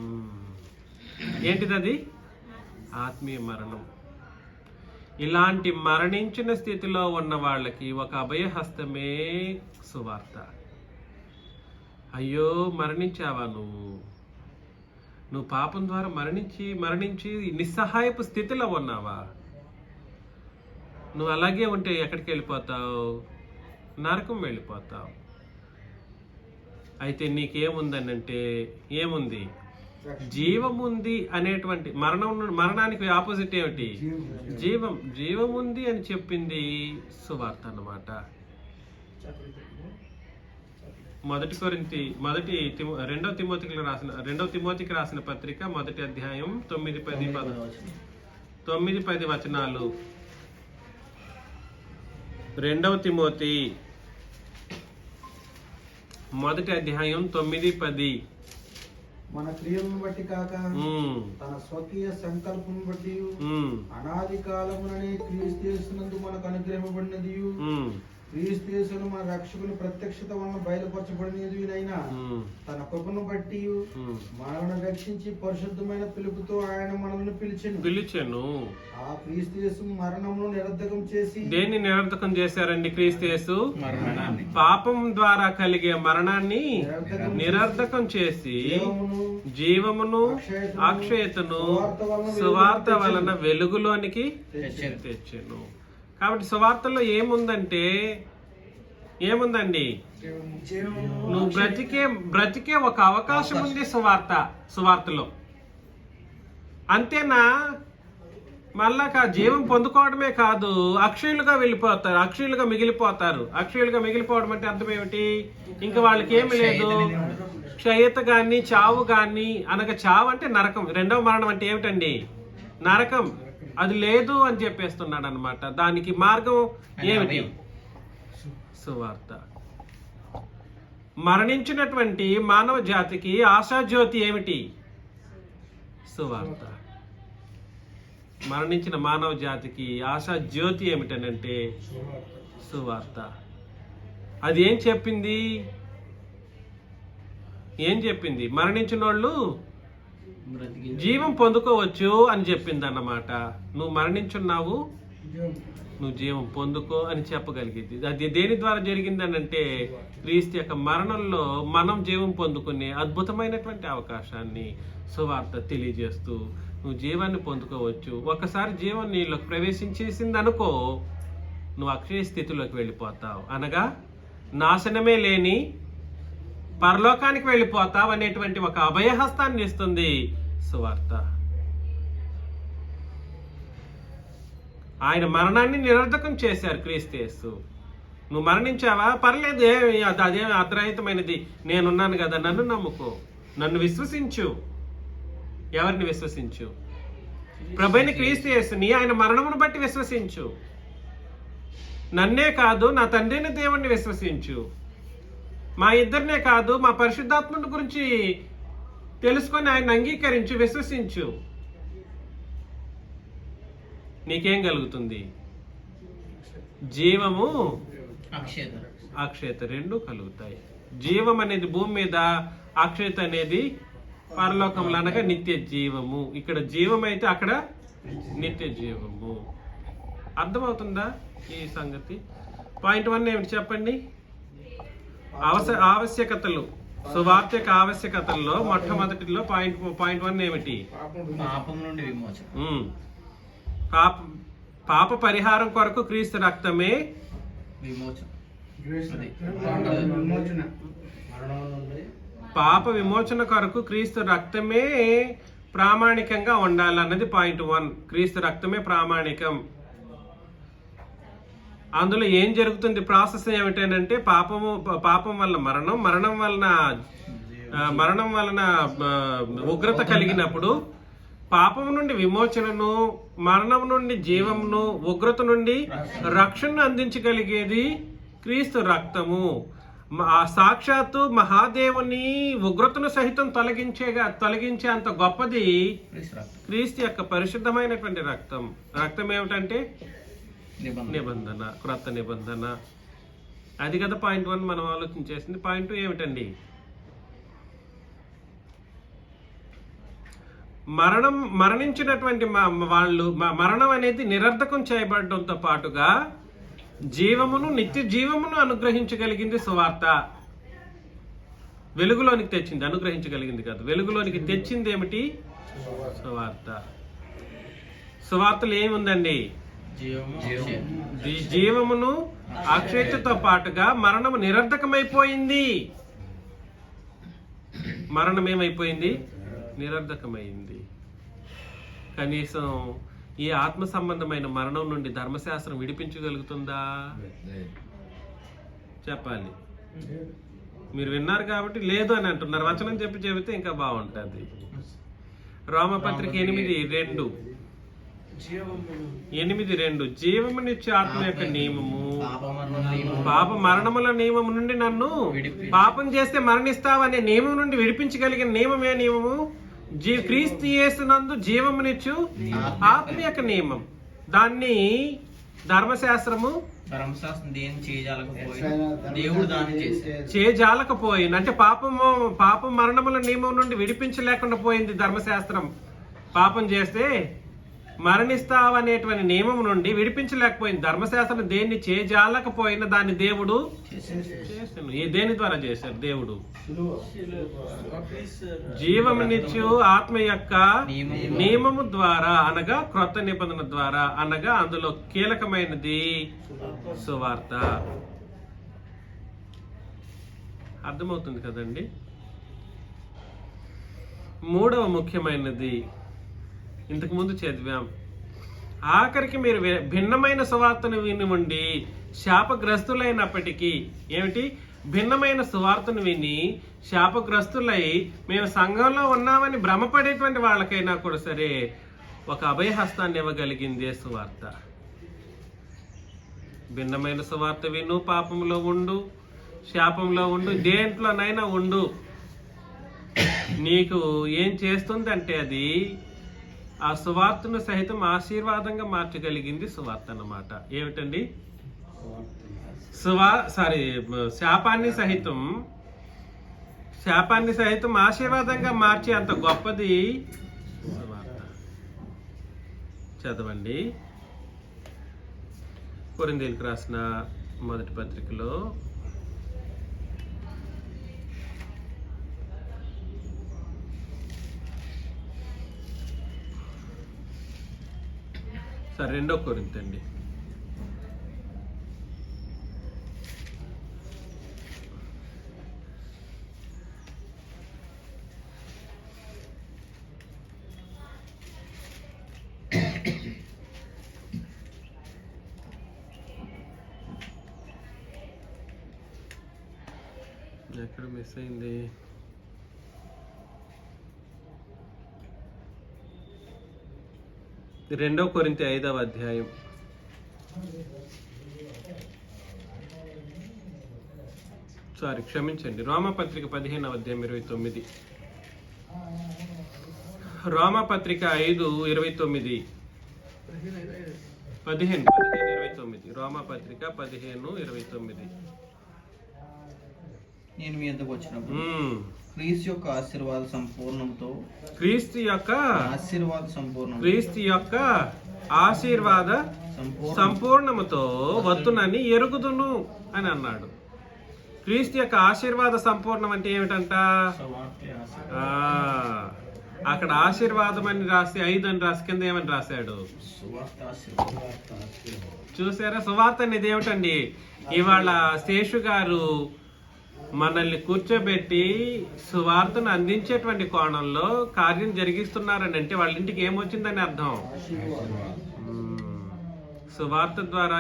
ఏంటిది అది? ఆత్మీయ మరణం. ఇలాంటి మరణించిన స్థితిలో ఉన్న వాళ్ళకి ఒక అభయహస్తమే సువార్త. అయ్యో, మరణించావా నువ్వు పాపం ద్వారా మరణించి నిస్సహాయపు స్థితిలో ఉన్నావా? నువ్వు అలాగే ఉంటే ఎక్కడికి వెళ్ళిపోతావు? నరకం వెళ్ళిపోతావు. అయితే నీకేముందని అంటే ఏముంది? జీవముంది అనేటువంటి మరణానికి ఆపోజిట్ ఏమిటి? జీవముంది అని చెప్పింది సువార్త అన్నమాట. 2 తిమోతికి రాసిన పత్రిక 1వ అధ్యాయం 9-10 వచనాలు. 2 తిమోతి 1వ అధ్యాయం 9-10. మన క్రియలను బట్టి కాక తన స్వకీయ సంకల్పం బట్టి అనాది కాలముననే క్రీస్తు యేసునందు మనకు అనుగ్రహింపబడినది, క్రీస్తు యేసును మన రక్షకుని ప్రత్యక్షత వలన బయలుపరచబడినదినైనా తన కృపను బట్టి మనల్ని రక్షించి పరిశుద్ధమైన పిలుపుతో ఆయన మనల్ని పిలిచెను. ఆ క్రీస్తు యేసు మరణమును నిరర్ధకం చేసి. దేన్ని నిరర్ధకం చేశారండి? క్రీస్తు యేసు పాపం ద్వారా కలిగే మరణాన్ని నిరర్ధకం చేసి జీవమును అక్షయతను సువార్త వలన వెలుగులోనికి తెచ్చెను. కాబట్టి సువార్తలో ఏముందండి? నువ్వు బ్రతికే ఒక అవకాశం ఉంది సువార్తలో. అంతేనా? మళ్ళా జీవం పొందుకోవడమే కాదు, అక్షయులుగా వెళ్ళిపోతారు, అక్షయులుగా మిగిలిపోతారు. అక్షయులుగా మిగిలిపోవడం అంటే అర్థం ఏమిటి? ఇంకా వాళ్ళకి ఏమి లేదు. క్షయత గాని చావు గాని, అనగా చావు అంటే నరకం. 2వ మరణం అంటే ఏమిటండి? నరకం. అది లేదు అని చెప్పేస్తున్నాడు అన్నమాట. దానికి మార్గం ఏమిటి? సువార్త. మరణించినటువంటి మానవ జాతికి ఆశాజ్యోతి ఏమిటి? సువార్త. మరణించిన మానవ జాతికి ఆశాజ్యోతి ఏమిటనంటే సువార్త. అది ఏం చెప్పింది? మరణించిన వాళ్ళు జీవం పొందుకోవచ్చు అని చెప్పింది అన్నమాట. నువ్వు మరణించున్నావు, నువ్వు జీవం పొందుకో అని చెప్పగలిగింది. అది దేని ద్వారా జరిగిందని అంటే క్రీస్తు యొక్క మరణంలో మనం జీవం పొందుకునే అద్భుతమైనటువంటి అవకాశాన్ని సువార్త తెలియజేస్తూ నువ్వు జీవాన్ని పొందుకోవచ్చు. ఒకసారి జీవం నీలోకి ప్రవేశించేసింది అనుకో, నువ్వు అక్షయ స్థితిలోకి వెళ్ళిపోతావు. అనగా నాశనమే లేని పరలోకానికి వెళ్ళిపోతావు అనేటువంటి ఒక అభయహస్తాన్ని ఇస్తుంది సువార్త. ఆయన మరణాన్ని నిరర్ధకం చేశారు క్రీస్తు యేసు. నువ్వు మరణించావా, పర్లేదు, అదేం అర్ధరహితమైనది, నేనున్నాను కదా, నన్ను నమ్ముకో, నన్ను విశ్వసించు. ఎవరిని విశ్వసించు? ప్రభువైన క్రీస్తు యేసుని, ఆయన మరణమును బట్టి విశ్వసించు. నన్నే కాదు, నా తండ్రిని దేవుణ్ణి విశ్వసించు. మా ఇద్దరినే కాదు, మా పరిశుద్ధాత్ముని గురించి తెలుసుకొని ఆయన అంగీకరించు, విశ్వసించు. నీకేం కలుగుతుంది? జీవము, అక్షయత రెండు కలుగుతాయి. జీవం అనేది భూమి మీద, అక్షయత అనేది పరలోకంలో, అనగా నిత్య జీవము. ఇక్కడ జీవం అయితే అక్కడ నిత్య జీవము. అర్థమవుతుందా ఈ సంగతి? పాయింట్ 1 ఏమిటి చెప్పండి? ఆవశ్యకతలు, సువార్త యొక్క ఆవశ్యకతల్లో మొట్టమొదటిలో పాయింట్ 1 ఏమిటి? పాపం నుండి విమోచన. పాప పరిహారం కొరకు క్రీస్తు రక్తమే విమోచన. పాప విమోచన కొరకు క్రీస్తు రక్తమే ప్రామాణికంగా ఉండాలన్నది పాయింట్ 1. క్రీస్తు రక్తమే ప్రామాణికం. అందులో ఏం జరుగుతుంది? ప్రాసెస్ ఏమిటంటే పాపం వల్ల మరణం వలన ఉగ్రత కలిగినప్పుడు పాపం నుండి విమోచనను, మరణం నుండి జీవమును, ఉగ్రత నుండి రక్షణను అందించగలిగేది క్రీస్తు రక్తము. సాక్షాత్తు మహాదేవుని ఉగ్రతను సహితం తొలగించే అంత గొప్పది క్రీస్తు యొక్క పరిశుద్ధమైనటువంటి రక్తం. రక్తం ఏమిటంటే నిబంధన, క్రొత్త నిబంధన. అది కదా పాయింట్ 1 మనం ఆలోచించేసింది. పాయింట్ 2 ఏమిటండి? మరణించినటువంటి వాళ్ళు, మరణం అనేది నిరర్ధకం చేయబడడంతో పాటుగా జీవమును, నిత్య జీవమును అనుగ్రహించగలిగింది సువార్త. వెలుగులోనికి తెచ్చింది, అనుగ్రహించగలిగింది కాదు, వెలుగులోనికి తెచ్చింది ఏమిటి? సువార్త. సువార్తలు ఏముందండి? జీవమును, అక్షయతతో పాటుగా మరణము నిరర్ధకమైపోయింది. మరణం ఏమైపోయింది? నిరర్ధకమైంది. కనీసం ఈ ఆత్మ సంబంధమైన మరణం నుండి ధర్మశాస్త్రం విడిపించగలుగుతుందా? చెప్పాలి. మీరు విన్నారు కాబట్టి లేదు అని అంటున్నారు. వచనం చెబితే ఇంకా బాగుంటుంది. రోమపత్రిక 8:2 జీవమునిచ్చే ఆత్మ యొక్క నియమము, పాప మరణముల నియమము నుండి నన్ను, పాపం చేస్తే మరణిస్తావనే నియమం నుండి విడిపించగలిగిన నియమమే నియమము క్రీస్తు యేసునందు జీవమునిచ్చు ఆత్మ యొక్క నియమం. దాన్ని ధర్మశాస్త్రం చేయజాలకపోయింది. అంటే పాపం మరణముల నియమం నుండి విడిపించలేకుండా పోయింది ధర్మశాస్త్రం. పాపం చేస్తే మరణిస్తావనేటువంటి నియమం నుండి విడిపించలేకపోయింది. ధర్మశాస్త్రం దేన్ని చేయజాలకపోయినా దాన్ని దేవుడు చేశాను. దేని ద్వారా చేశారు? దేవుడు జీవమునిచ్చు ఆత్మ యొక్క నియమము ద్వారా, అనగా క్రొత్త నిబంధన ద్వారా, అనగా అందులో కీలకమైనది సువార్త. అర్థమవుతుంది కదండి? మూడవ ముఖ్యమైనది ఇంతకు ముందు చదివాం. ఆఖరికి మీరు భిన్నమైన సువార్తను విని ఉండి శాపగ్రస్తులైనప్పటికీ, ఏమిటి? భిన్నమైన సువార్తను విని శాపగ్రస్తులై మేము సంఘంలో ఉన్నామని భ్రమపడేటువంటి వాళ్ళకైనా కూడా సరే ఒక అభయహస్తాన్ని ఇవ్వగలిగింది సువార్త. భిన్నమైన సువార్త విను, పాపంలో ఉండు, శాపంలో ఉండు, దేంట్లోనైనా ఉండు, నీకు ఏం చేస్తుందంటే అది ఆ సువార్తను సహితం ఆశీర్వాదంగా మార్చగలిగింది సువార్త అన్నమాట. ఏమిటండి? శాపాన్ని సహితం ఆశీర్వాదంగా మార్చే అంత గొప్పది సువార్త. చదవండి. కొరింథీయులకు రాసిన మొదటి పత్రికలో రెండో కొరింథీ అండి. ఎక్కడ మిస్ అయింది? రెండో కొరింథీ 5వ అధ్యాయం. క్షమించండి, రోమపత్రిక 15వ అధ్యాయం 29. రోమపత్రిక 5:29. 15:29. రోమపత్రిక 15:29. నేను మీ యొద్దకు వచ్చినప్పుడు క్రీస్తు యొక్క ఆశీర్వాద సంపూర్ణంతో క్రీస్తు యొక్క ఆశీర్వాద సంపూర్ణముతో వత్తునని ఎరుగుదును అని అన్నాడు. క్రీస్తు యొక్క ఆశీర్వాద సంపూర్ణం అంటే ఏమిటంట? అక్కడ ఆశీర్వాదం అని రాసి 5 అని రాసి కింద ఏమని రాశాడు చూసారా? సువార్త అనేది ఏమిటండి? ఇవాళ శేషు గారు మనల్ని కూర్చోబెట్టి సువార్తను అందించేటువంటి కోణంలో కార్యం జరిగిస్తున్నారని అంటే వాళ్ళ ఇంటికి ఏమొచ్చిందని అర్థం. సువార్త ద్వారా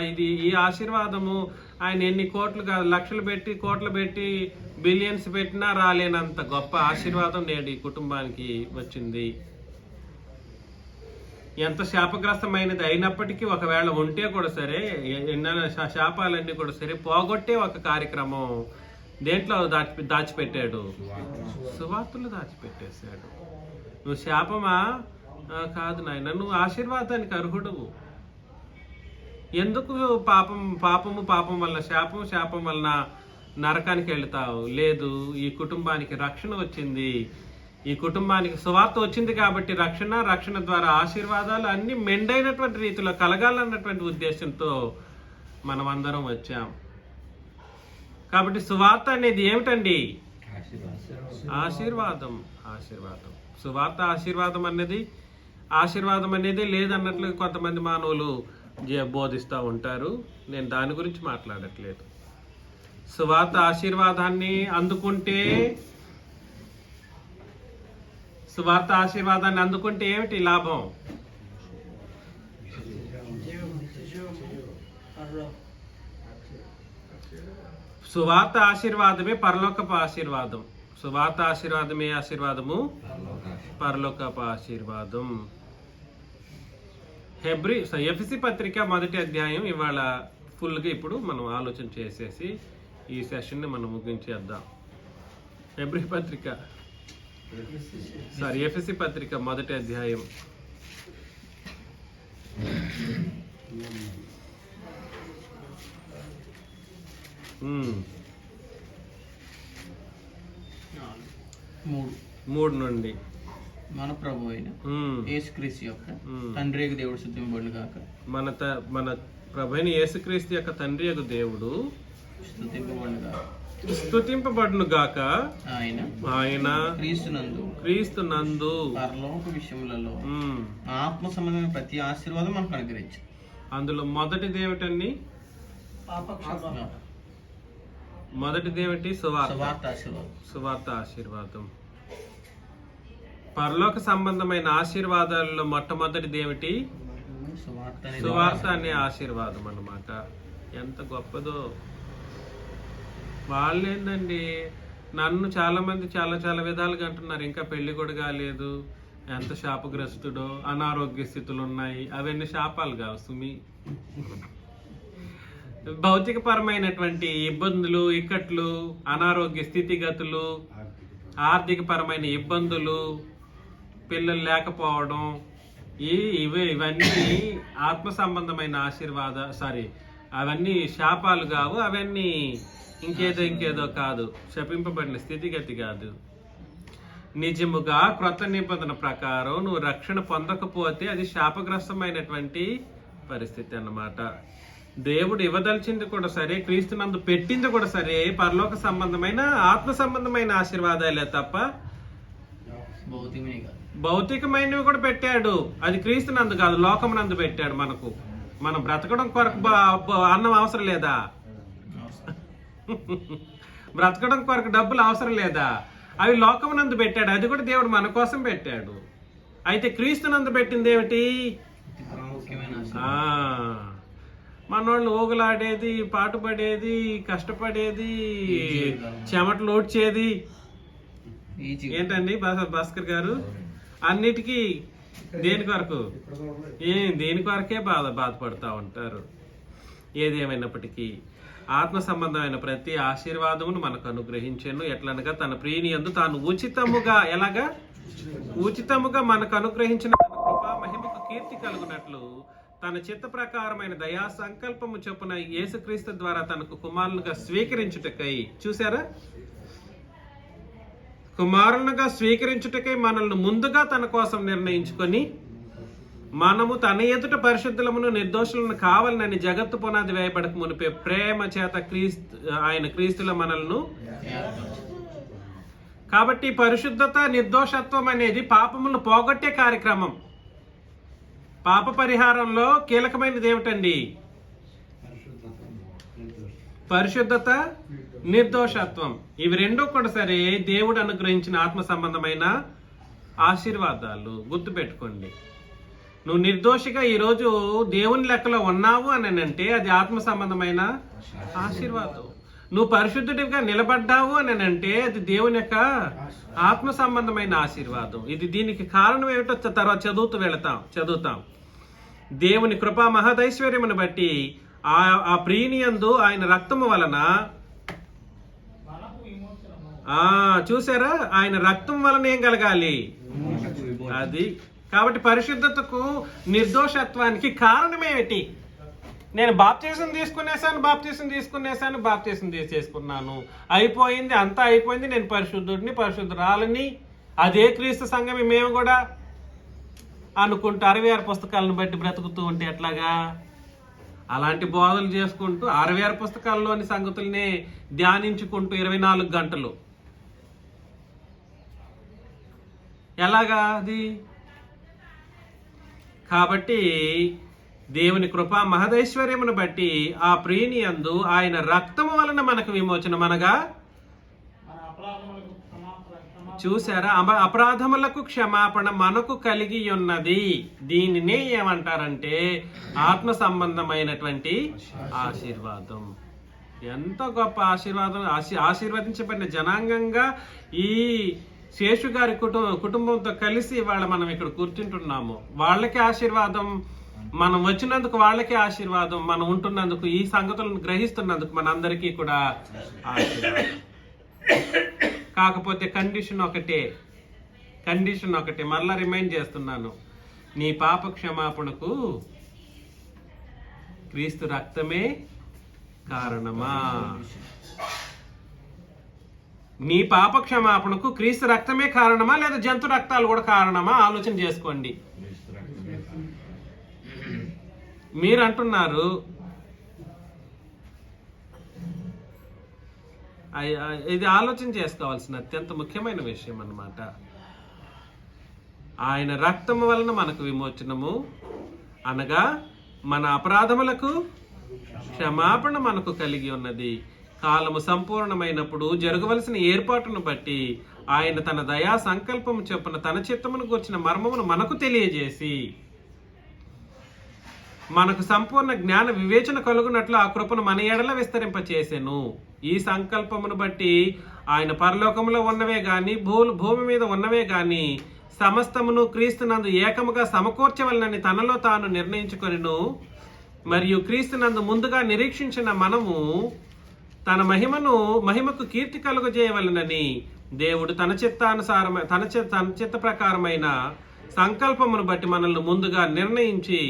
ఈ ఆశీర్వాదము ఆయన ఎన్ని కోట్లు కాదు, లక్షలు పెట్టి కోట్లు పెట్టి బిలియన్స్ పెట్టినా రాలేనంత గొప్ప ఆశీర్వాదం నేడు ఈ కుటుంబానికి వచ్చింది. ఎంత శాపగ్రస్తమైనది అయినప్పటికీ ఒకవేళ ఉంటే కూడా సరే, శాపాలన్నీ కూడా సరే పోగొట్టే ఒక కార్యక్రమం దేంట్లో దాచిపెట్టాడు? సువార్తలు దాచిపెట్టేశాడు. నువ్వు శాపమా? కాదు నాయన, నువ్వు ఆశీర్వాదానికి అర్హుడువు. ఎందుకు పాపం వల్ల శాపం వలన నరకానికి వెళ్తావు? లేదు, ఈ కుటుంబానికి రక్షణ వచ్చింది, ఈ కుటుంబానికి సువార్త వచ్చింది కాబట్టి రక్షణ ద్వారా ఆశీర్వాదాలు అన్ని మెండైనటువంటి రీతిలో కలగాలన్నటువంటి ఉద్దేశంతో మనం అందరం వచ్చాం. కాబట్టి సువార్త అనేది ఏమిటండి? ఆశీర్వాదం. సువార్త ఆశీర్వాదం అనేది లేదన్నట్లు కొంతమంది మానవులు బోధిస్తూ ఉంటారు. నేను దాని గురించి మాట్లాడట్లేదు. సువార్త ఆశీర్వాదాన్ని అందుకుంటే ఏమిటి లాభం? సువార్త ఆశీర్వాదమే పరలోకపు ఆశీర్వాదం. సువార్త ఆశీర్వాదమే ఆశీర్వాదము, పరలోకపు ఆశీర్వాదం. ఎఫెసీ పత్రిక 1వ అధ్యాయం ఇవాళ ఫుల్గా ఇప్పుడు మనం ఆలోచన చేసేసి ఈ సెషన్ని మనం ముగించేద్దాం. ఎఫెసీ పత్రిక 1వ అధ్యాయం. మూడు నుండి మన ప్రభు అయిన యేసుక్రీస్తు యొక్క తండ్రి యొక్క దేవుడు స్తుతింపబడును గాక. మన ప్రభు అయిన యేసుక్రీస్తు యొక్క తండ్రి యొక్క దేవుడు స్తుతింపబడును గాక. ఆయన క్రీస్తునందు పరలోక విషయములలో ఆత్మ సంబంధమైన ప్రతి ఆశీర్వాదం మనకు అనుగ్రహించారు. అందులో మొదటిది ఏమిటండి? సువార్త ఆశీర్వాదం. పరలోక సంబంధమైన ఆశీర్వాదాలలో మొట్టమొదటిది ఏమిటి? సువార్త అనే ఆశీర్వాదం అన్నమాట. ఎంత గొప్పదో! వాళ్ళేందండి, నన్ను చాలా మంది చాలా విధాలుగా అంటున్నారు, ఇంకా పెళ్లి కూడా కాలేదు, ఎంత శాపగ్రస్తుడో, అనారోగ్య స్థితులు ఉన్నాయి. అవన్నీ శాపాలు కావు సుమి. భౌతికపరమైనటువంటి ఇబ్బందులు, ఇక్కట్లు, అనారోగ్య స్థితిగతులు, ఆర్థిక పరమైన ఇబ్బందులు, పిల్లలు లేకపోవడం, ఇవన్నీ ఆత్మ సంబంధమైన అవన్నీ శాపాలు కావు. అవన్నీ ఇంకేదో కాదు, శపింపబడిన స్థితిగతి కాదు. నిజముగా క్రొత్త నిబంధన ప్రకారం నువ్వు రక్షణ పొందకపోతే అది శాపగ్రస్తమైనటువంటి పరిస్థితి అన్నమాట. దేవుడు ఇవ్వదలిచింది కూడా సరే, క్రీస్తునందు పెట్టింది కూడా సరే పరలోక సంబంధమైన ఆత్మ సంబంధమైన ఆశీర్వాదాలే తప్ప భౌతికమైనవి కూడా పెట్టాడు. అది క్రీస్తునందు కాదు, లోకమునందు పెట్టాడు. మనం బ్రతకడం కొరకు అన్నం అవసరం లేదా? బ్రతకడం కొరకు డబ్బులు అవసరం లేదా? అవి లోకమునందు పెట్టాడు, అది కూడా దేవుడు మన కోసం పెట్టాడు. అయితే క్రీస్తునందు పెట్టింది ఏమిటి? మనోళ్ళు ఊగలాడేది, పాటుపడేది, కష్టపడేది, చెమటలు ఓడ్చేది ఏంటండి భాస్కర్ గారు? అన్నిటికీ దేని కొరకు దేని కొరకే బాధపడుతూ ఉంటారు. ఏదేమైనప్పటికీ ఆత్మ సంబంధమైన ప్రతి ఆశీర్వాదమును మనకు అనుగ్రహించాను. ఎట్లనగా తన ప్రియుని యందు తాను ఉచితముగా ఉచితముగా మనకు అనుగ్రహించిన తన కృపా మహిమకు కీర్తి కలుగునట్లు తన చిత్త ప్రకారమైన దయా సంకల్పము చొప్పున యేసుక్రీస్తు ద్వారా తనకు కుమారులుగా స్వీకరించుటకై, చూసారా, కుమారులుగా స్వీకరించుటకై మనల్ని ముందుగా తన కోసం నిర్ణయించుకొని మనము తన ఎదుట పరిశుద్ధులమును నిర్దోషులను కావాలని జగత్తు పునాది వేయబడక మునిపే ప్రేమ చేత ఆయన క్రీస్తుల మనల్ని. కాబట్టి పరిశుద్ధత, నిర్దోషత్వం అనేది పాపములను పోగొట్టే కార్యక్రమం. పాప పరిహారంలో కీలకమైనది ఏమిటండి? పరిశుద్ధత, నిర్దోషత్వం. ఇవి రెండూ కూడా సరే దేవుడు అనుగ్రహించిన ఆత్మ సంబంధమైన ఆశీర్వాదాలు. గుర్తుపెట్టుకోండి. నువ్వు నిర్దోషిగా ఈరోజు దేవుని లెక్కలో ఉన్నావు అని అంటే అది ఆత్మ సంబంధమైన ఆశీర్వాదం. నువ్వు పరిశుద్ధుడిగా నిలబడ్డావు అని అంటే అది దేవుని యొక్క ఆత్మ సంబంధమైన ఆశీర్వాదం. దీనికి కారణం ఏమిటో తర్వాత చదువుతాం. దేవుని కృపా మహదైశ్వర్యమును బట్టి ఆ ప్రియుని యందు ఆయన రక్తము వలన, చూసారా, ఆయన రక్తం వలన ఏం కలగాలి? అది. కాబట్టి పరిశుద్ధతకు, నిర్దోషత్వానికి కారణమేమిటి? నేను బాప్తీసం తీసుకునేసాను, చేసుకున్నాను, అయిపోయింది, అంతా అయిపోయింది, నేను పరిశుద్ధురాలని, అదే క్రీస్తు సంఘమే మేము కూడా అనుకుంటూ 66 పుస్తకాలను బట్టి బ్రతుకుతూ ఉంటే ఎట్లాగా? అలాంటి బోధలు చేసుకుంటూ 66 పుస్తకాల్లోని సంగతుల్ని ధ్యానించుకుంటూ 24 గంటలు ఎలాగా అది? కాబట్టి దేవుని కృపా మహదైశ్వర్యమును బట్టి ఆ ప్రియుని యందు ఆయన రక్తము వలన మనకు విమోచనం, అనగా చూసారా, అపరాధములకు క్షమాపణ మనకు కలిగి ఉన్నది. దీనినే ఏమంటారంటే ఆత్మ సంబంధమైనటువంటి ఆశీర్వాదం. ఎంత గొప్ప ఆశీర్వాదం! ఆశీర్వదించబడిన జనాంగంగా ఈ శేషు గారి కుటుంబంతో కలిసి ఇవాళ మనం ఇక్కడ కూర్చుంటున్నాము. వాళ్ళకి ఆశీర్వాదం, మనం వచ్చినందుకు వాళ్ళకే ఆశీర్వాదం, మనం ఉంటున్నందుకు, ఈ సంగతులను గ్రహిస్తున్నందుకు మనందరికీ కూడా ఆశీర్వాదం. కాకపోతే కండిషన్ ఒకటే, మరలా రిమైండ్ చేస్తున్నాను. నీ పాప క్షమాపణకు క్రీస్తు రక్తమే కారణమా? నీ పాప క్షమాపణకు క్రీస్తు రక్తమే కారణమా, లేదా జంతు రక్తాలు కూడా కారణమా? ఆలోచన చేసుకోండి. మీరు అంటున్నారు ఇది ఆలోచన చేసుకోవాల్సిన అత్యంత ముఖ్యమైన విషయం అన్నమాట. ఆయన రక్తము వలన మనకు విమోచనము, అనగా మన అపరాధములకు క్షమాపణ మనకు కలిగి ఉన్నది. కాలము సంపూర్ణమైనప్పుడు జరగవలసిన ఏర్పాటును బట్టి ఆయన తన దయా సంకల్పము చొప్పున తన చిత్తమును గూర్చిన మర్మమును మనకు తెలియజేసి మనకు సంపూర్ణ జ్ఞాన వివేచన కలుగునట్లు ఆ కృపను మన ఎడల విస్తరింపచేసెను. ఈ సంకల్పమును బట్టి ఆయన పరలోకములో ఉన్నవే గాని భూమి మీద ఉన్నవే గాని సమస్తమును క్రీస్తునందు ఏకముగా సమకూర్చవలనని తనలో తాను నిర్ణయించుకొనిను. మరియు క్రీస్తునందు ముందుగా నిరీక్షించిన మనము తన మహిమకు కీర్తి కలుగజేయవలనని దేవుడు తన చిత్త ప్రకారమైన సంకల్పమును బట్టి మనల్ని ముందుగా నిర్ణయించి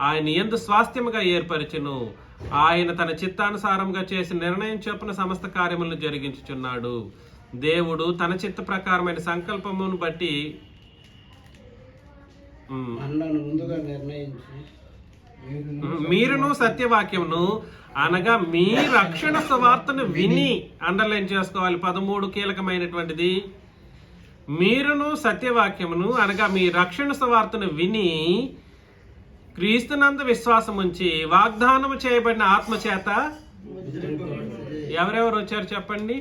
ఆయన యందు స్వాస్థ్యముగా ఏర్పరచును. ఆయన తన చిత్తానుసారంగా చేసి నిర్ణయం చొప్పున సమస్త కార్యములను జరిగించుచున్నాడు. దేవుడు తన చిత్త ప్రకారమైన సంకల్పమును బట్టి మీరును సత్యవాక్యమును, అనగా మీ రక్షణ సువార్తను విని, అండర్లైన్ చేసుకోవాలి, 13 కీలకమైనటువంటిది. మీరును సత్యవాక్యమును, అనగా మీ రక్షణ సువార్తను విని క్రీస్తునందు విశ్వాసం ఉంచి వాగ్దానము చేయబడిన ఆత్మ చేత ఎవరెవరు వచ్చారు చెప్పండి?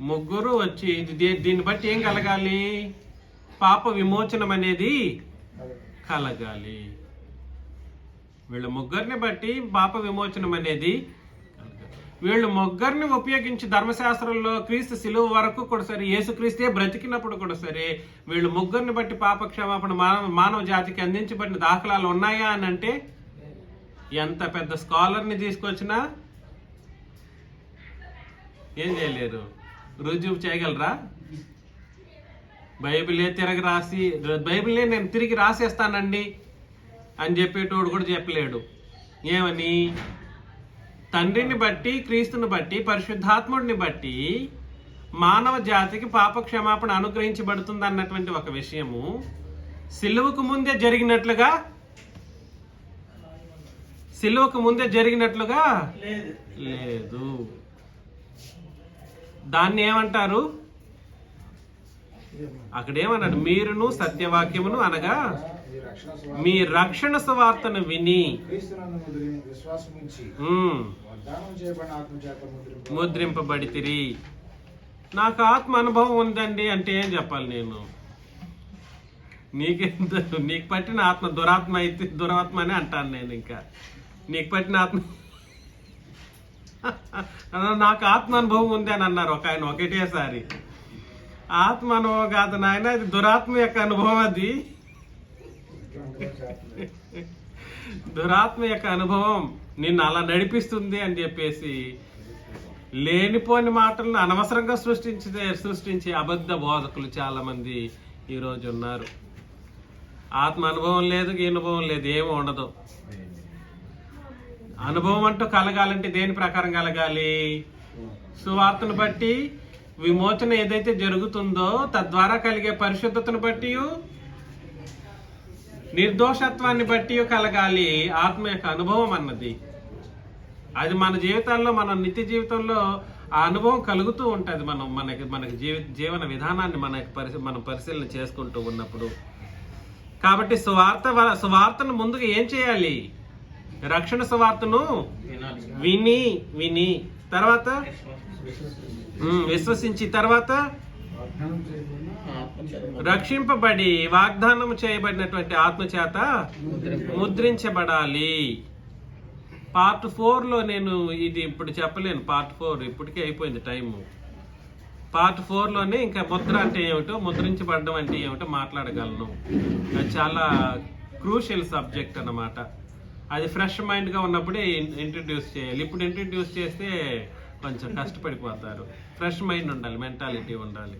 ముగ్గురు వచ్చి దీన్ని బట్టి ఏం కలగాలి? పాప విమోచనం అనేది కలగాలి. వీళ్ళ ముగ్గురిని బట్టి పాప విమోచనం అనేది కలగాలి. వీళ్ళు ముగ్గురిని ఉపయోగించి ధర్మశాస్త్రంలో క్రీస్తు శిలువ వరకు కూడా సరే, యేసుక్రీస్తే బ్రతికినప్పుడు కూడా సరే, వీళ్ళు ముగ్గురిని బట్టి పాప క్షమాపణ మానవ జాతికి అందించబడిన దాఖలాలు ఉన్నాయా అని అంటే ఎంత పెద్ద స్కాలర్ని తీసుకొచ్చినా ఏం చేయలేరు, రుజువు చేయగలరా? బైబిలే బైబిలే నేను తిరిగి రాసేస్తానండి అని చెప్పేటోడు కూడా చెప్పలేడు. ఏమని? తండ్రిని బట్టి, క్రీస్తుని బట్టి, పరిశుద్ధాత్ముడిని బట్టి మానవ జాతికి పాప క్షమాపణ అనుగ్రహించబడుతుంది అన్నటువంటి ఒక విషయము సిలువకు ముందే జరిగినట్లుగా లేదు. దాన్ని ఏమంటారు? అక్కడేమన్నాడు? మీరును సత్యవాక్యమును అనగా మీ రక్షణ సువార్తను విని ముద్రింపబడితిరి. నాకు ఆత్మ అనుభవం ఉందండి అంటే ఏం చెప్పాలి నేను? నీకు పట్టిన ఆత్మ దురాత్మ అయితే దురాత్మ అని అంటాను నేను. ఇంకా నీకు పట్టిన ఆత్మ నాకు ఆత్మ అనుభవం ఉంది అని అన్నారు ఒక ఆయన ఒకటేసారి. ఆత్మ అనుభవం కాదు నాయన, అది దురాత్మ యొక్క అనుభవం. అది దురాత్మ యొక్క అనుభవం నిన్ను అలా నడిపిస్తుంది అని చెప్పేసి లేనిపోని మాటలను అనవసరంగా సృష్టించే అబద్ధ బోధకులు చాలా మంది ఈరోజు ఉన్నారు. ఆత్మ అనుభవం లేదు, ఈ అనుభవం లేదు, ఏమీ ఉండదు. అనుభవం అంటూ కలగాలంటే దేని ప్రకారం కలగాలి? సువార్తను బట్టి విమోచన ఏదైతే జరుగుతుందో తద్వారా కలిగే పరిశుద్ధతను బట్టి, నిర్దోషత్వాన్ని బట్టి కలగాలి ఆత్మ యొక్క అనుభవం అన్నది. అది మన జీవితాల్లో, మన నిత్య జీవితంలో ఆ అనుభవం కలుగుతూ ఉంటుంది. మనకి జీవన విధానాన్ని మనం పరిశీలన చేసుకుంటూ ఉన్నప్పుడు. కాబట్టి సువార్తను ముందుగా ఏం చేయాలి? రక్షణ సువార్తను విని తర్వాత విశ్వసించి తర్వాత రక్షింపబడి వాగ్దానం చేయబడినటువంటి ఆత్మచేత ముద్రించబడాలి. పార్ట్ 4లో నేను ఇది ఇప్పుడు చెప్పలేను. పార్ట్ 4 ఇప్పటికే అయిపోయింది టైము. పార్ట్ 4లోనే ఇంకా ముద్ర అంటే ఏమిటో, ముద్రించబడడం అంటే ఏమిటో మాట్లాడగలను. అది చాలా క్రూషియల్ సబ్జెక్ట్ అన్నమాట. అది ఫ్రెష్ మైండ్గా ఉన్నప్పుడే ఇంట్రడ్యూస్ చేయాలి. ఇప్పుడు ఇంట్రడ్యూస్ చేస్తే కొంచెం కష్టపడిపోతారు. ఫ్రెష్ మైండ్ ఉండాలి, మెంటాలిటీ ఉండాలి.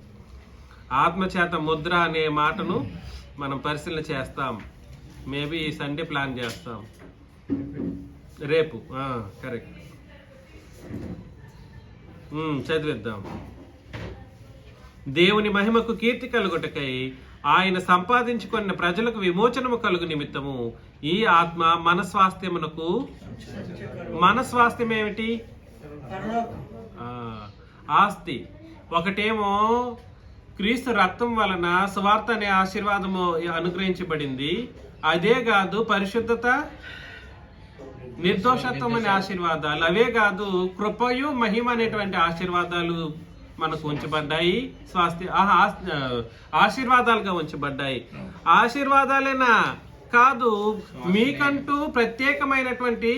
ఆత్మచేత ముద్ర అనే మాటను మనం పరిశీలన చేస్తాం. మేబీ ఈ సండే ప్లాన్ చేస్తాం. రేపు కరెక్ట్ చదివిద్దాం. దేవుని మహిమకు కీర్తి కలుగుటకై ఆయన సంపాదించుకున్న ప్రజలకు విమోచనము కలుగు నిమిత్తము ఈ ఆత్మ మన స్వాస్థ్యమునకు, మన స్వాస్థ్యం ఏమిటి? ఆస్తి. ఒకటేమో క్రీస్తు రక్తం వలన సువార్త అనే ఆశీర్వాదము అనుగ్రహించబడింది. అదే కాదు పరిశుద్ధత, నిర్దోషత్వం అనే ఆశీర్వాదాలు. అవే కాదు కృపయు మహిమ అనేటువంటి ఆశీర్వాదాలు మనకు ఉంచబడ్డాయి. ఆశీర్వాదాలుగా ఉంచబడ్డాయి. ఆశీర్వాదాలేనా కాదు, మీకంటూ ప్రత్యేకమైనటువంటి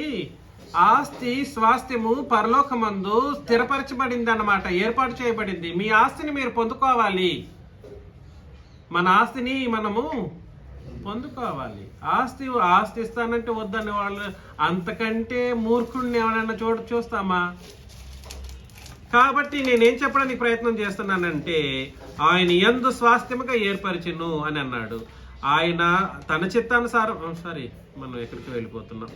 ఆస్తి, స్వాస్థ్యము పరలోకమందు స్థిరపరచబడింది అన్నమాట, ఏర్పాటు చేయబడింది. మీ ఆస్తిని మీరు పొందుకోవాలి. మన ఆస్తిని మనము పొందుకోవాలి. ఆస్తి ఇస్తానంటే వద్దని వాళ్ళు, అంతకంటే మూర్ఖుడిని ఎవరైనా చూస్తామా? కాబట్టి నేనేం చెప్పడానికి ప్రయత్నం చేస్తున్నానంటే, ఆయన యందు స్వాస్థ్యముగా ఏర్పరిచెను అని అన్నాడు. ఆయన తన చిత్తానుసారం, సారీ మనం ఎక్కడికి వెళ్ళిపోతున్నాం.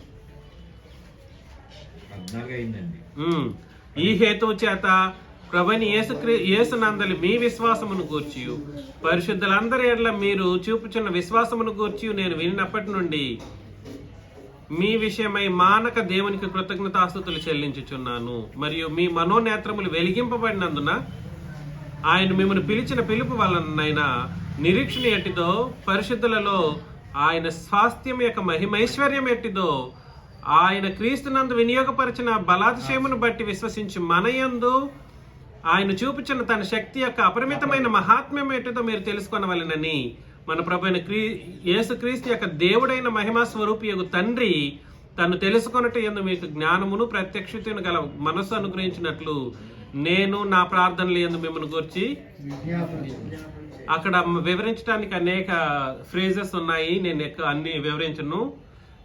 ఈ హేతువు చేత ప్రభుని యేసునందలి మీ విశ్వాసమును గూర్చి, పరిశుద్ధులందరి ఎడల మీరు చూపుచున్న విశ్వాసమును గూర్చి నేను వినినప్పటి నుండి మీ విషయమై మానక దేవునికి కృతజ్ఞతాస్తుతులు చెల్లించుచున్నాను. మరియు మీ మనోనేత్రములు వెలిగింపబడినందున ఆయన మిమ్మల్ని పిలిచిన పిలుపు వలనైనా నిరీక్షణ ఎట్టిదో, పరిశుద్ధులలో ఆయన స్వాస్థ్యం యొక్క మహిమైశ్వర్యం ఎట్టిదో, ఆయన క్రీస్తునందు వినియోగపరిచిన బలాతిశయమును బట్టి విశ్వసించి మనయందు ఆయన చూపించిన తన శక్తి యొక్క అపరిమితమైన మహాత్మ్యం ఏంటో మీరు తెలుసుకొనవలెనని మన ప్రభువైన యేసుక్రీస్తు యొక్క దేవుడైన మహిమా స్వరూపి యొక్క తండ్రి తను తెలుసుకొనట యందు మీకు జ్ఞానమును ప్రత్యక్షతను గల మనస్సు అనుగ్రహించినట్లు నేను నా ప్రార్థనలు యందు మిమ్మల్ని గురించి అక్కడ వివరించడానికి అనేక ఫ్రేజెస్ ఉన్నాయి. నేను అన్ని వివరించను.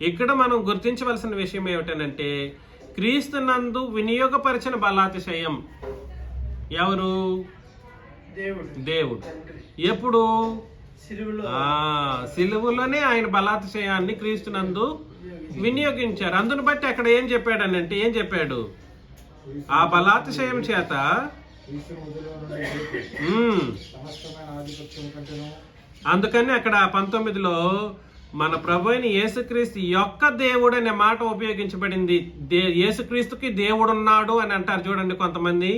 ఇక్కడ మనం గుర్తించవలసిన విషయం ఏమిటనంటే క్రీస్తునందు వినియోగపరిచిన బలాతిశయం ఎవరు? దేవుడు. ఎప్పుడు? సిలువలోనే ఆయన బలాతిశయాన్ని క్రీస్తునందు వినియోగించారు. అందును బట్టి అక్కడ ఏం చెప్పాడనంటే ఏం చెప్పాడు? ఆ బలాతిశయం చేత అందుకని అక్కడ 19లో మన ప్రభువైన యేసుక్రీస్తు యొక్క దేవుడు అనే మాట ఉపయోగించబడింది. యేసుక్రీస్తుకి దేవుడున్నాడు అని అంటారు చూడండి కొంతమంది.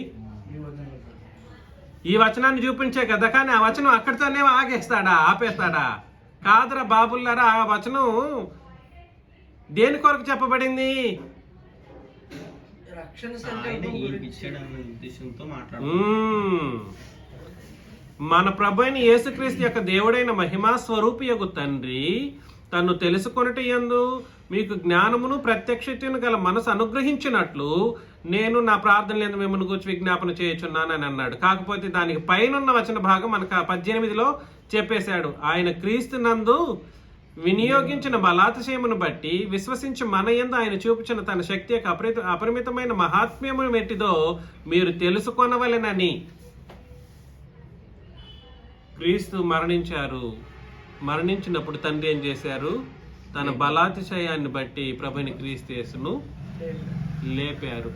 ఈ వచనాన్ని చూపించే కదా, కానీ ఆ వచనం అక్కడితోనే ఆపేస్తాడా? కాదురా బాబుల్లారా, ఆ వచనం దేని కొరకు చెప్పబడింది? మన ప్రభువైన యేసుక్రీస్తు యొక్క దేవుడైన మహిమా స్వరూపి యొక్క తండ్రి తను తెలుసుకొనుట యందు మీకు జ్ఞానమును ప్రత్యక్షతను గల మనసు అనుగ్రహించినట్లు నేను నా ప్రార్థనలందు మిమ్మల్ని గురించి విజ్ఞాపన చేయుచున్నానని అన్నాడు. కాకపోతే దానికి పైన వచన భాగం మనకు 18లో చెప్పేశాడు. ఆయన క్రీస్తునందు వినియోగించిన బలాతిశయమును బట్టి విశ్వసించి మన యందు ఆయన చూపించిన తన శక్తి యొక్క అపరిమితమైన మహాత్మ్యము మెట్టిదో మీరు తెలుసుకొనవలెనని. క్రీస్తు మరణించారు. మరణించినప్పుడు తండ్రి ఏం చేశారు? తన బలాతిశయాన్ని బట్టి ప్రభుని క్రీస్తు యేసును లేపారు.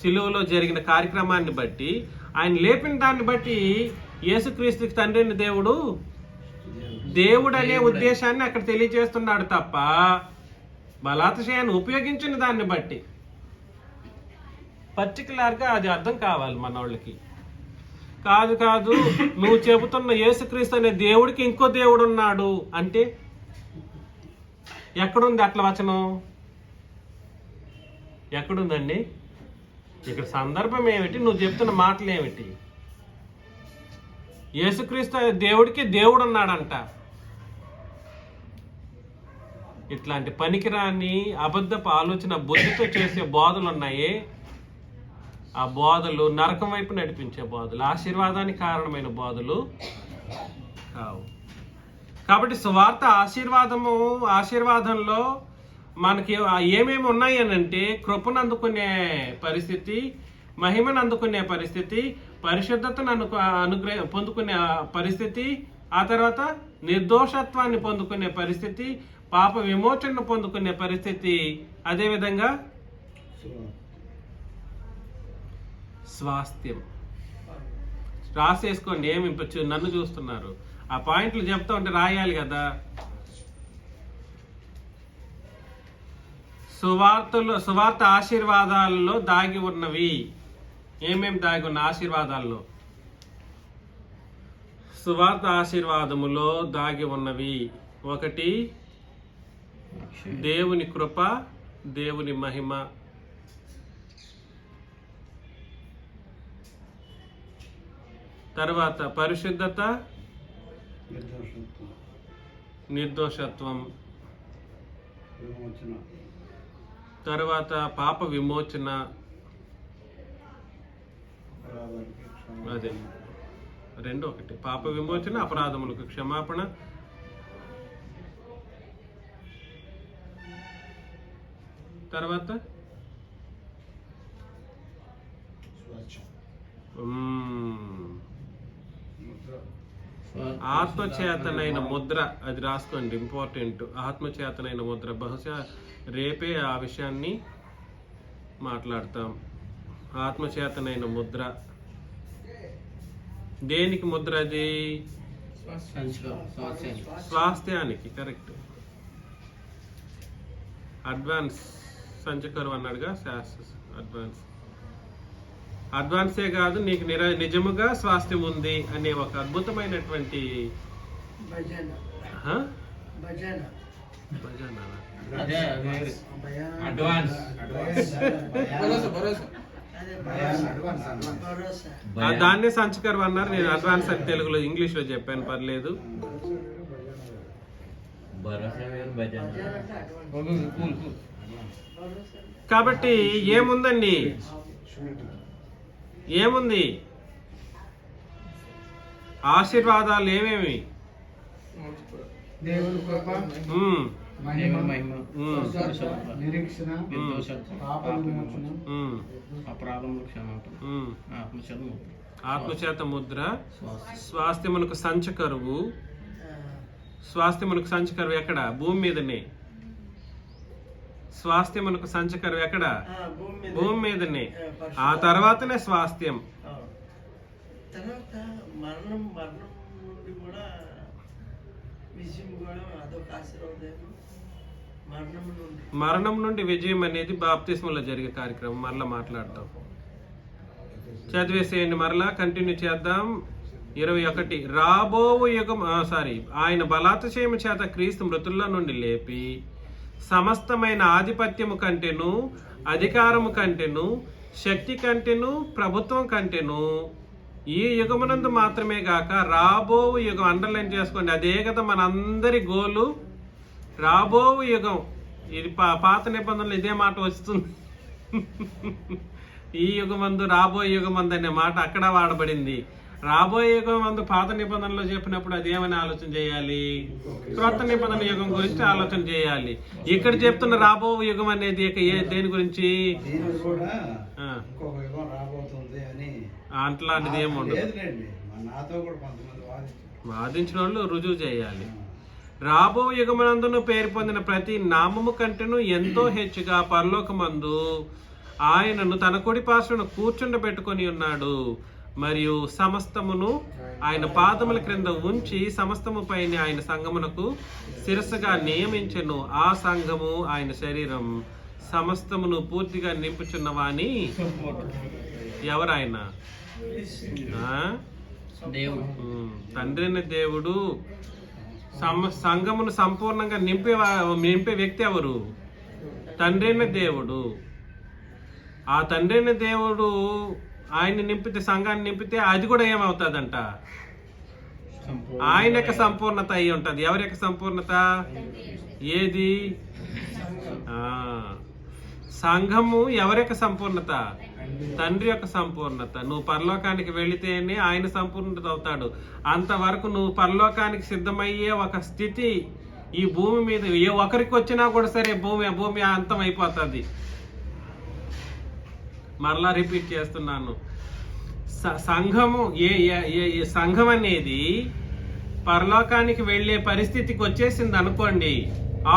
సిలువలో జరిగిన కార్యక్రమాన్ని బట్టి, ఆయన లేపిన దాన్ని బట్టి యేసుక్రీస్తుకి తండ్రిని దేవుడు అనే ఉద్దేశాన్ని అక్కడ తెలియజేస్తున్నాడు తప్ప బలాతిశయాన్ని ఉపయోగించిన దాన్ని బట్టి. పర్టికులర్గా అది అర్థం కావాలి మన వాళ్ళకి. కాదు నువ్వు చెబుతున్న యేసుక్రీస్తు అనే దేవుడికి ఇంకో దేవుడు ఉన్నాడు అంటే ఎక్కడుంది అట్లా వచనం? ఎక్కడుందండి? ఇక్కడ సందర్భం ఏమిటి? నువ్వు చెప్తున్న మాటలు ఏమిటి? యేసుక్రీస్తు దేవుడికి దేవుడు ఉన్నాడంట. ఇట్లాంటి పనికిరాని అబద్ధపు ఆలోచన బుద్ధితో చేసే బోధలు ఉన్నాయి. ఆ బోధలు నరకం వైపు నడిపించే బోధలు, ఆశీర్వాదానికి కారణమైన బోధలు కావు. కాబట్టి సువార్త ఆశీర్వాదంలో మనకి ఏమేమి ఉన్నాయి అని అంటే కృపను అందుకునే పరిస్థితి, మహిమను అందుకునే పరిస్థితి, పరిశుద్ధతను పొందుకునే పరిస్థితి, ఆ తర్వాత నిర్దోషత్వాన్ని పొందుకునే పరిస్థితి, పాప విమోచనను పొందుకునే పరిస్థితి, అదేవిధంగా స్వాస్థ్యం. రాసేసుకోండి, ఏమి నన్ను చూస్తున్నారు? ఆ పాయింట్లు చెప్తా ఉంటే రాయాలి కదా. సువార్త ఆశీర్వాదాలలో దాగి ఉన్నవి ఏమేమి దాగి ఉన్న ఆశీర్వాదాల్లో? సువార్త ఆశీర్వాదములో దాగి ఉన్నవి 1 దేవుని కృప, దేవుని మహిమ. తర్వాత పరిశుద్ధత, నిర్దోషత్వం. తర్వాత పాప విమోచన. అదే 2 1 పాప విమోచన, అపరాధములకు క్షమాపణ. తర్వాత ఆత్మచేతనైన ముద్ర. అది రాసుకోండి, ఇంపార్టెంట్. ఆత్మచేతనైన ముద్ర. బహుశా రేపే ఆ విషయాన్ని మాట్లాడతాం. ఆత్మచేతనైన ముద్ర దేనికి ముద్ర? అది స్వాస్థ్యానికి. కరెక్ట్. అడ్వాన్స్ సంచకరు అన్నాడుగా. అడ్వాన్సే కాదు, నీకు నిజముగా స్వాస్థ్యం ఉంది అనే ఒక అద్భుతమైనటువంటి దాన్నే సంచకర్వ అన్నారు. నేను అడ్వాన్స్ అని తెలుగులో ఇంగ్లీష్ లో చెప్పాను, పర్లేదు. కాబట్టి ఏముందండి, ఏముంది? ఆశీర్వాదాలు ఏమేమి? దేవుని కృప, మహిమ, నిరీక్షణ, పాప విమోచన, అపరాధముల క్షమాపణ, ఆత్మచేత ముద్ర, స్వాస్థ్యమునకు సంచకరువు. స్వాస్థ్యమునకు సంచకరువు ఎక్కడ? భూమి మీదనే. స్వాస్థ్యమునకు సంచకరువు ఎక్కడ? భూమి మీదనే. ఆ తర్వాతనే స్వాస్థ్యం. తర్వాత మరణం నుండి కూడా విజయం కూడా అదొక ఆశీర్వాదం. మరణం నుండి విజయం అనేది బాప్తిస్మంలో జరిగే కార్యక్రమం. మరలా మాట్లాడతాం. చదివేసేయండి, మరలా కంటిన్యూ చేద్దాం. 21 రాబోవు యుగం ఆయన బలాతిశయము చేత క్రీస్తు మృతుల్లో నుండి లేపి సమస్తమైన ఆధిపత్యము కంటేను, అధికారము కంటేను, శక్తి కంటేను, ప్రభుత్వం కంటేను ఈ యుగమునందు మాత్రమే గాక రాబోవు యుగం, అండర్లైన్ చేసుకోండి. అదే కదా మనందరి గోలు. రాబోవు యుగం. ఇది పాత నిబంధనలు ఇదే మాట వస్తుంది. ఈ యుగమందు రాబోయే యుగమందు అనే మాట అక్కడ వాడబడింది. రాబోయే యుగమందు పాత నిబంధనలో చెప్పినప్పుడు అది ఏమని ఆలోచన చేయాలి? క్రొత్త నిబంధన యుగం గురించి ఆలోచన చేయాలి. ఇక్కడ చెప్తున్న రాబో యుగం అనేది దేని గురించి? అట్లాంటిది ఏముండదు. వాదించిన వాళ్ళు రుజువు చేయాలి. రాబో యుగమునందును పేరు పొందిన ప్రతి నామము కంటేను ఎంతో హెచ్చుగా పరలోకమందు ఆయనను తన కుడి పార్శ్వను కూర్చుండబెట్టుకొని ఉన్నాడు. మరియు సమస్తమును ఆయన పాదముల క్రింద ఉంచి సమస్తము పైన ఆయన సంఘమునకు శిరస్సుగా నియమించెను. ఆ సంఘము ఆయన శరీరం. సమస్తమును పూర్తిగా నింపుచున్నవాని ఎవరాయన? తండ్రి అయిన దేవుడు. సంఘమును సంపూర్ణంగా నింపే వ్యక్తి ఎవరు? తండ్రి అయిన దేవుడు. ఆ తండ్రి అయిన దేవుడు ఆయన్ని నింపితే, సంఘాన్ని నింపితే అది కూడా ఏమవుతుందంట? ఆయన యొక్క సంపూర్ణత అయి ఉంటది. ఎవరి యొక్క సంపూర్ణత? ఏది? సంఘము ఎవరి యొక్క సంపూర్ణత? తండ్రి యొక్క సంపూర్ణత. నువ్వు పరలోకానికి వెళితేనే ఆయన సంపూర్ణత అవుతాడు. అంతవరకు నువ్వు పరలోకానికి సిద్ధమయ్యే ఒక స్థితి ఈ భూమి మీద ఏ ఒకరికి వచ్చినా కూడా సరే భూమి అంతం అయిపోతుంది. మరలా రిపీట్ చేస్తున్నాను. సంఘము సంఘం అనేది పరలోకానికి వెళ్ళే పరిస్థితికి వచ్చేసింది అనుకోండి,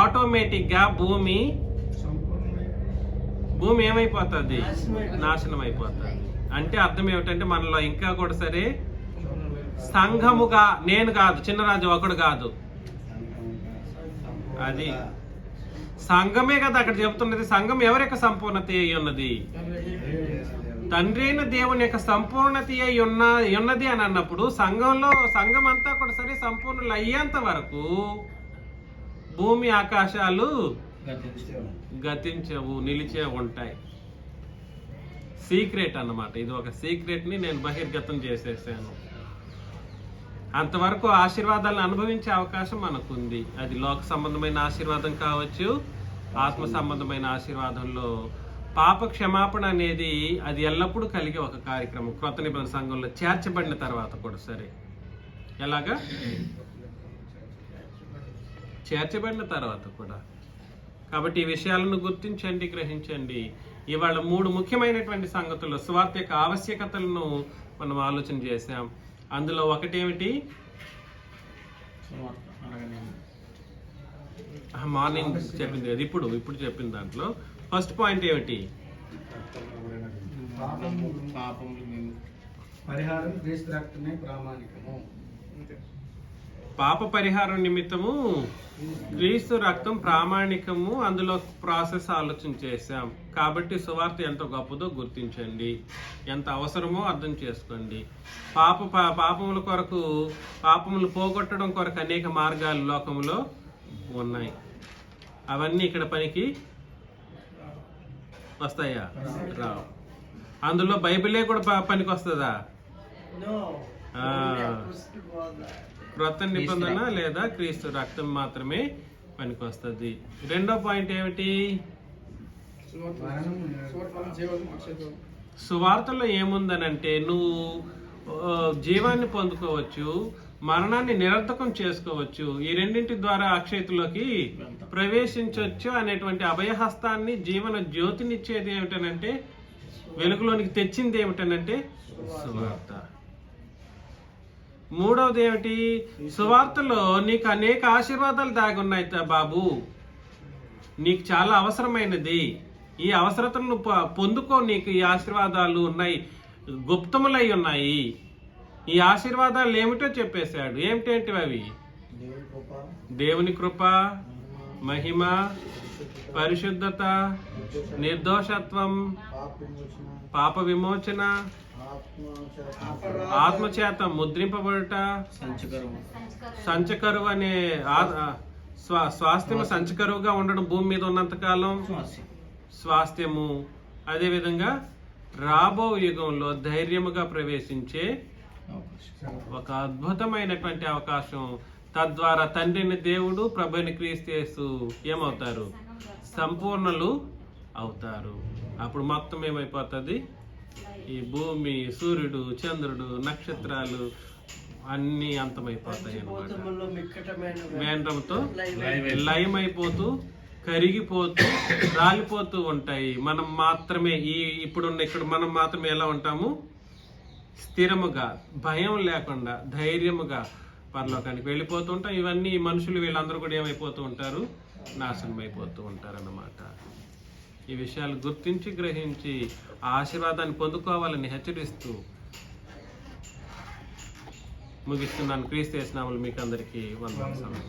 ఆటోమేటిక్ గా భూమి ఏమైపోతుంది? నాశనం అయిపోతుంది. అంటే అర్థం ఏమిటంటే మనలో ఇంకా కూడా సరే సంఘముగా, నేను కాదు, చిన్నరాజు ఒకడు కాదు, అది సంఘమే కదా అక్కడ చెబుతున్నది. సంఘం ఎవరి యొక్క సంపూర్ణత అయి ఉన్నది? తండ్రి అయిన దేవుని యొక్క సంపూర్ణత అయి ఉన్నది అని అన్నప్పుడు సంఘం అంతా కూడా సరే సంపూర్ణులు అయ్యేంత వరకు భూమి ఆకాశాలు గతించవు, నిలిచే ఉంటాయి. సీక్రెట్ అన్నమాట. ఇది ఒక సీక్రెట్ ని నేను బహిర్గతం చేసేసాను. అంతవరకు ఆశీర్వాదాలను అనుభవించే అవకాశం మనకుంది. అది లోక సంబంధమైన ఆశీర్వాదం కావచ్చు, ఆత్మ సంబంధమైన ఆశీర్వాదంలో పాప క్షమాపణ అనేది అది ఎల్లప్పుడూ కలిగే ఒక కార్యక్రమం. క్రొత్త నిబంధన సంఘంలో చేర్చబడిన తర్వాత కూడా సరే. ఎలాగా? చేర్చబడిన తర్వాత కూడా. కాబట్టి ఈ విషయాలను గుర్తించండి, గ్రహించండి. ఇవాళ 3 ముఖ్యమైనటువంటి సంగతులు, సువార్త యొక్క ఆవశ్యకతలను మనం ఆలోచన చేశాం. అందులో ఒకటేమిటి? మార్నింగ్ చెప్పింది కదా, ఇప్పుడు చెప్పిన దాంట్లో ఫస్ట్ పాయింట్ ఏమిటి? పరిహారం క్రీస్తు రక్తమే ప్రామాణికము. పాప పరిహారం నిమిత్తము క్రీస్తు రక్తం ప్రామాణికము. అందులో ప్రాసెస్ ఆలోచన చేశాం. కాబట్టి సువార్త ఎంత గొప్పదో గుర్తించండి, ఎంత అవసరమో అర్థం చేసుకోండి. పాపముల కొరకు, పాపములు పోగొట్టడం కొరకు అనేక మార్గాలు లోకంలో ఉన్నాయి. అవన్నీ ఇక్కడ పనికి వస్తాయా? రావు. అందులో బైబిలే కూడా పనికి వస్తుందా? No. ఆ. Only apostle was that. క్రొత్త నిబంధన లేదా క్రీస్తు రక్తం మాత్రమే పనికి వస్తుంది. రెండో పాయింట్ ఏమిటి? సువార్తలో ఏముందనంటే నువ్వు జీవాన్ని పొందుకోవచ్చు, మరణాన్ని నిరర్థకం చేసుకోవచ్చు, ఈ రెండింటి ద్వారా అక్షయతలోకి ప్రవేశించవచ్చు అనేటువంటి అభయహస్తాన్ని, జీవన జ్యోతినిచ్చేది ఏమిటనంటే, వెలుగులోనికి తెచ్చింది ఏమిటనంటే సువార్త. మూడవది ఏమిటి? సువార్తలో నీకు అనేక ఆశీర్వాదాలు దాగి ఉన్నాయి బాబు, నీకు చాలా అవసరమైనది, ఈ అవసరతను నువ్వు పొందుకో, నీకు ఈ ఆశీర్వాదాలు ఉన్నాయి, గుప్తములై ఉన్నాయి. ఈ ఆశీర్వాదాలు ఏమిటో చెప్పేశాడు. ఏమిటేంటివి అవి? దేవుని కృప, మహిమ, పరిశుద్ధత, నిర్దోషత్వం, పాప విమోచన, ఆత్మచేత ముద్రింపబడుట, సంచకరువు అనే స్వాస్థ్యము, సంచకరువుగా ఉండడం భూమి మీద ఉన్నంతకాలం స్వాస్థ్యము. అదేవిధంగా రాబో యుగంలో ధైర్యముగా ప్రవేశించే ఒక అద్భుతమైనటువంటి అవకాశం. తద్వారా తండ్రిని దేవుడు, ప్రభుని క్రీస్తు యేసు ఏమవుతారు? సంపూర్ణులు అవుతారు. అప్పుడు మొత్తం ఏమైపోతుంది? ఈ భూమి, సూర్యుడు, చంద్రుడు, నక్షత్రాలు అన్ని అంతమైపోతాయి అన్నమాట. వేంద్రంతో లయమైపోతూ, కరిగిపోతూ, రాలిపోతూ ఉంటాయి. మనం మాత్రమే ఇక్కడ మనం మాత్రమే ఎలా ఉంటాము? స్థిరముగా, భయం లేకుండా, ధైర్యముగా పరలోకానికి వెళ్ళిపోతూ ఉంటాం. ఇవన్నీ మనుషులు వీళ్ళందరూ కూడా ఏమైపోతూ ఉంటారు? నాశనం అయిపోతూ ఉంటారు అన్నమాట. ఈ విషయాలు గుర్తించి, గ్రహించి ఆ ఆశీర్వాదాన్ని పొందుకోవాలని హెచ్చరిస్తూ ముగిస్తున్నాను. క్రీస్తు యేసు నామములో మీకు అందరికీ వందనాలు.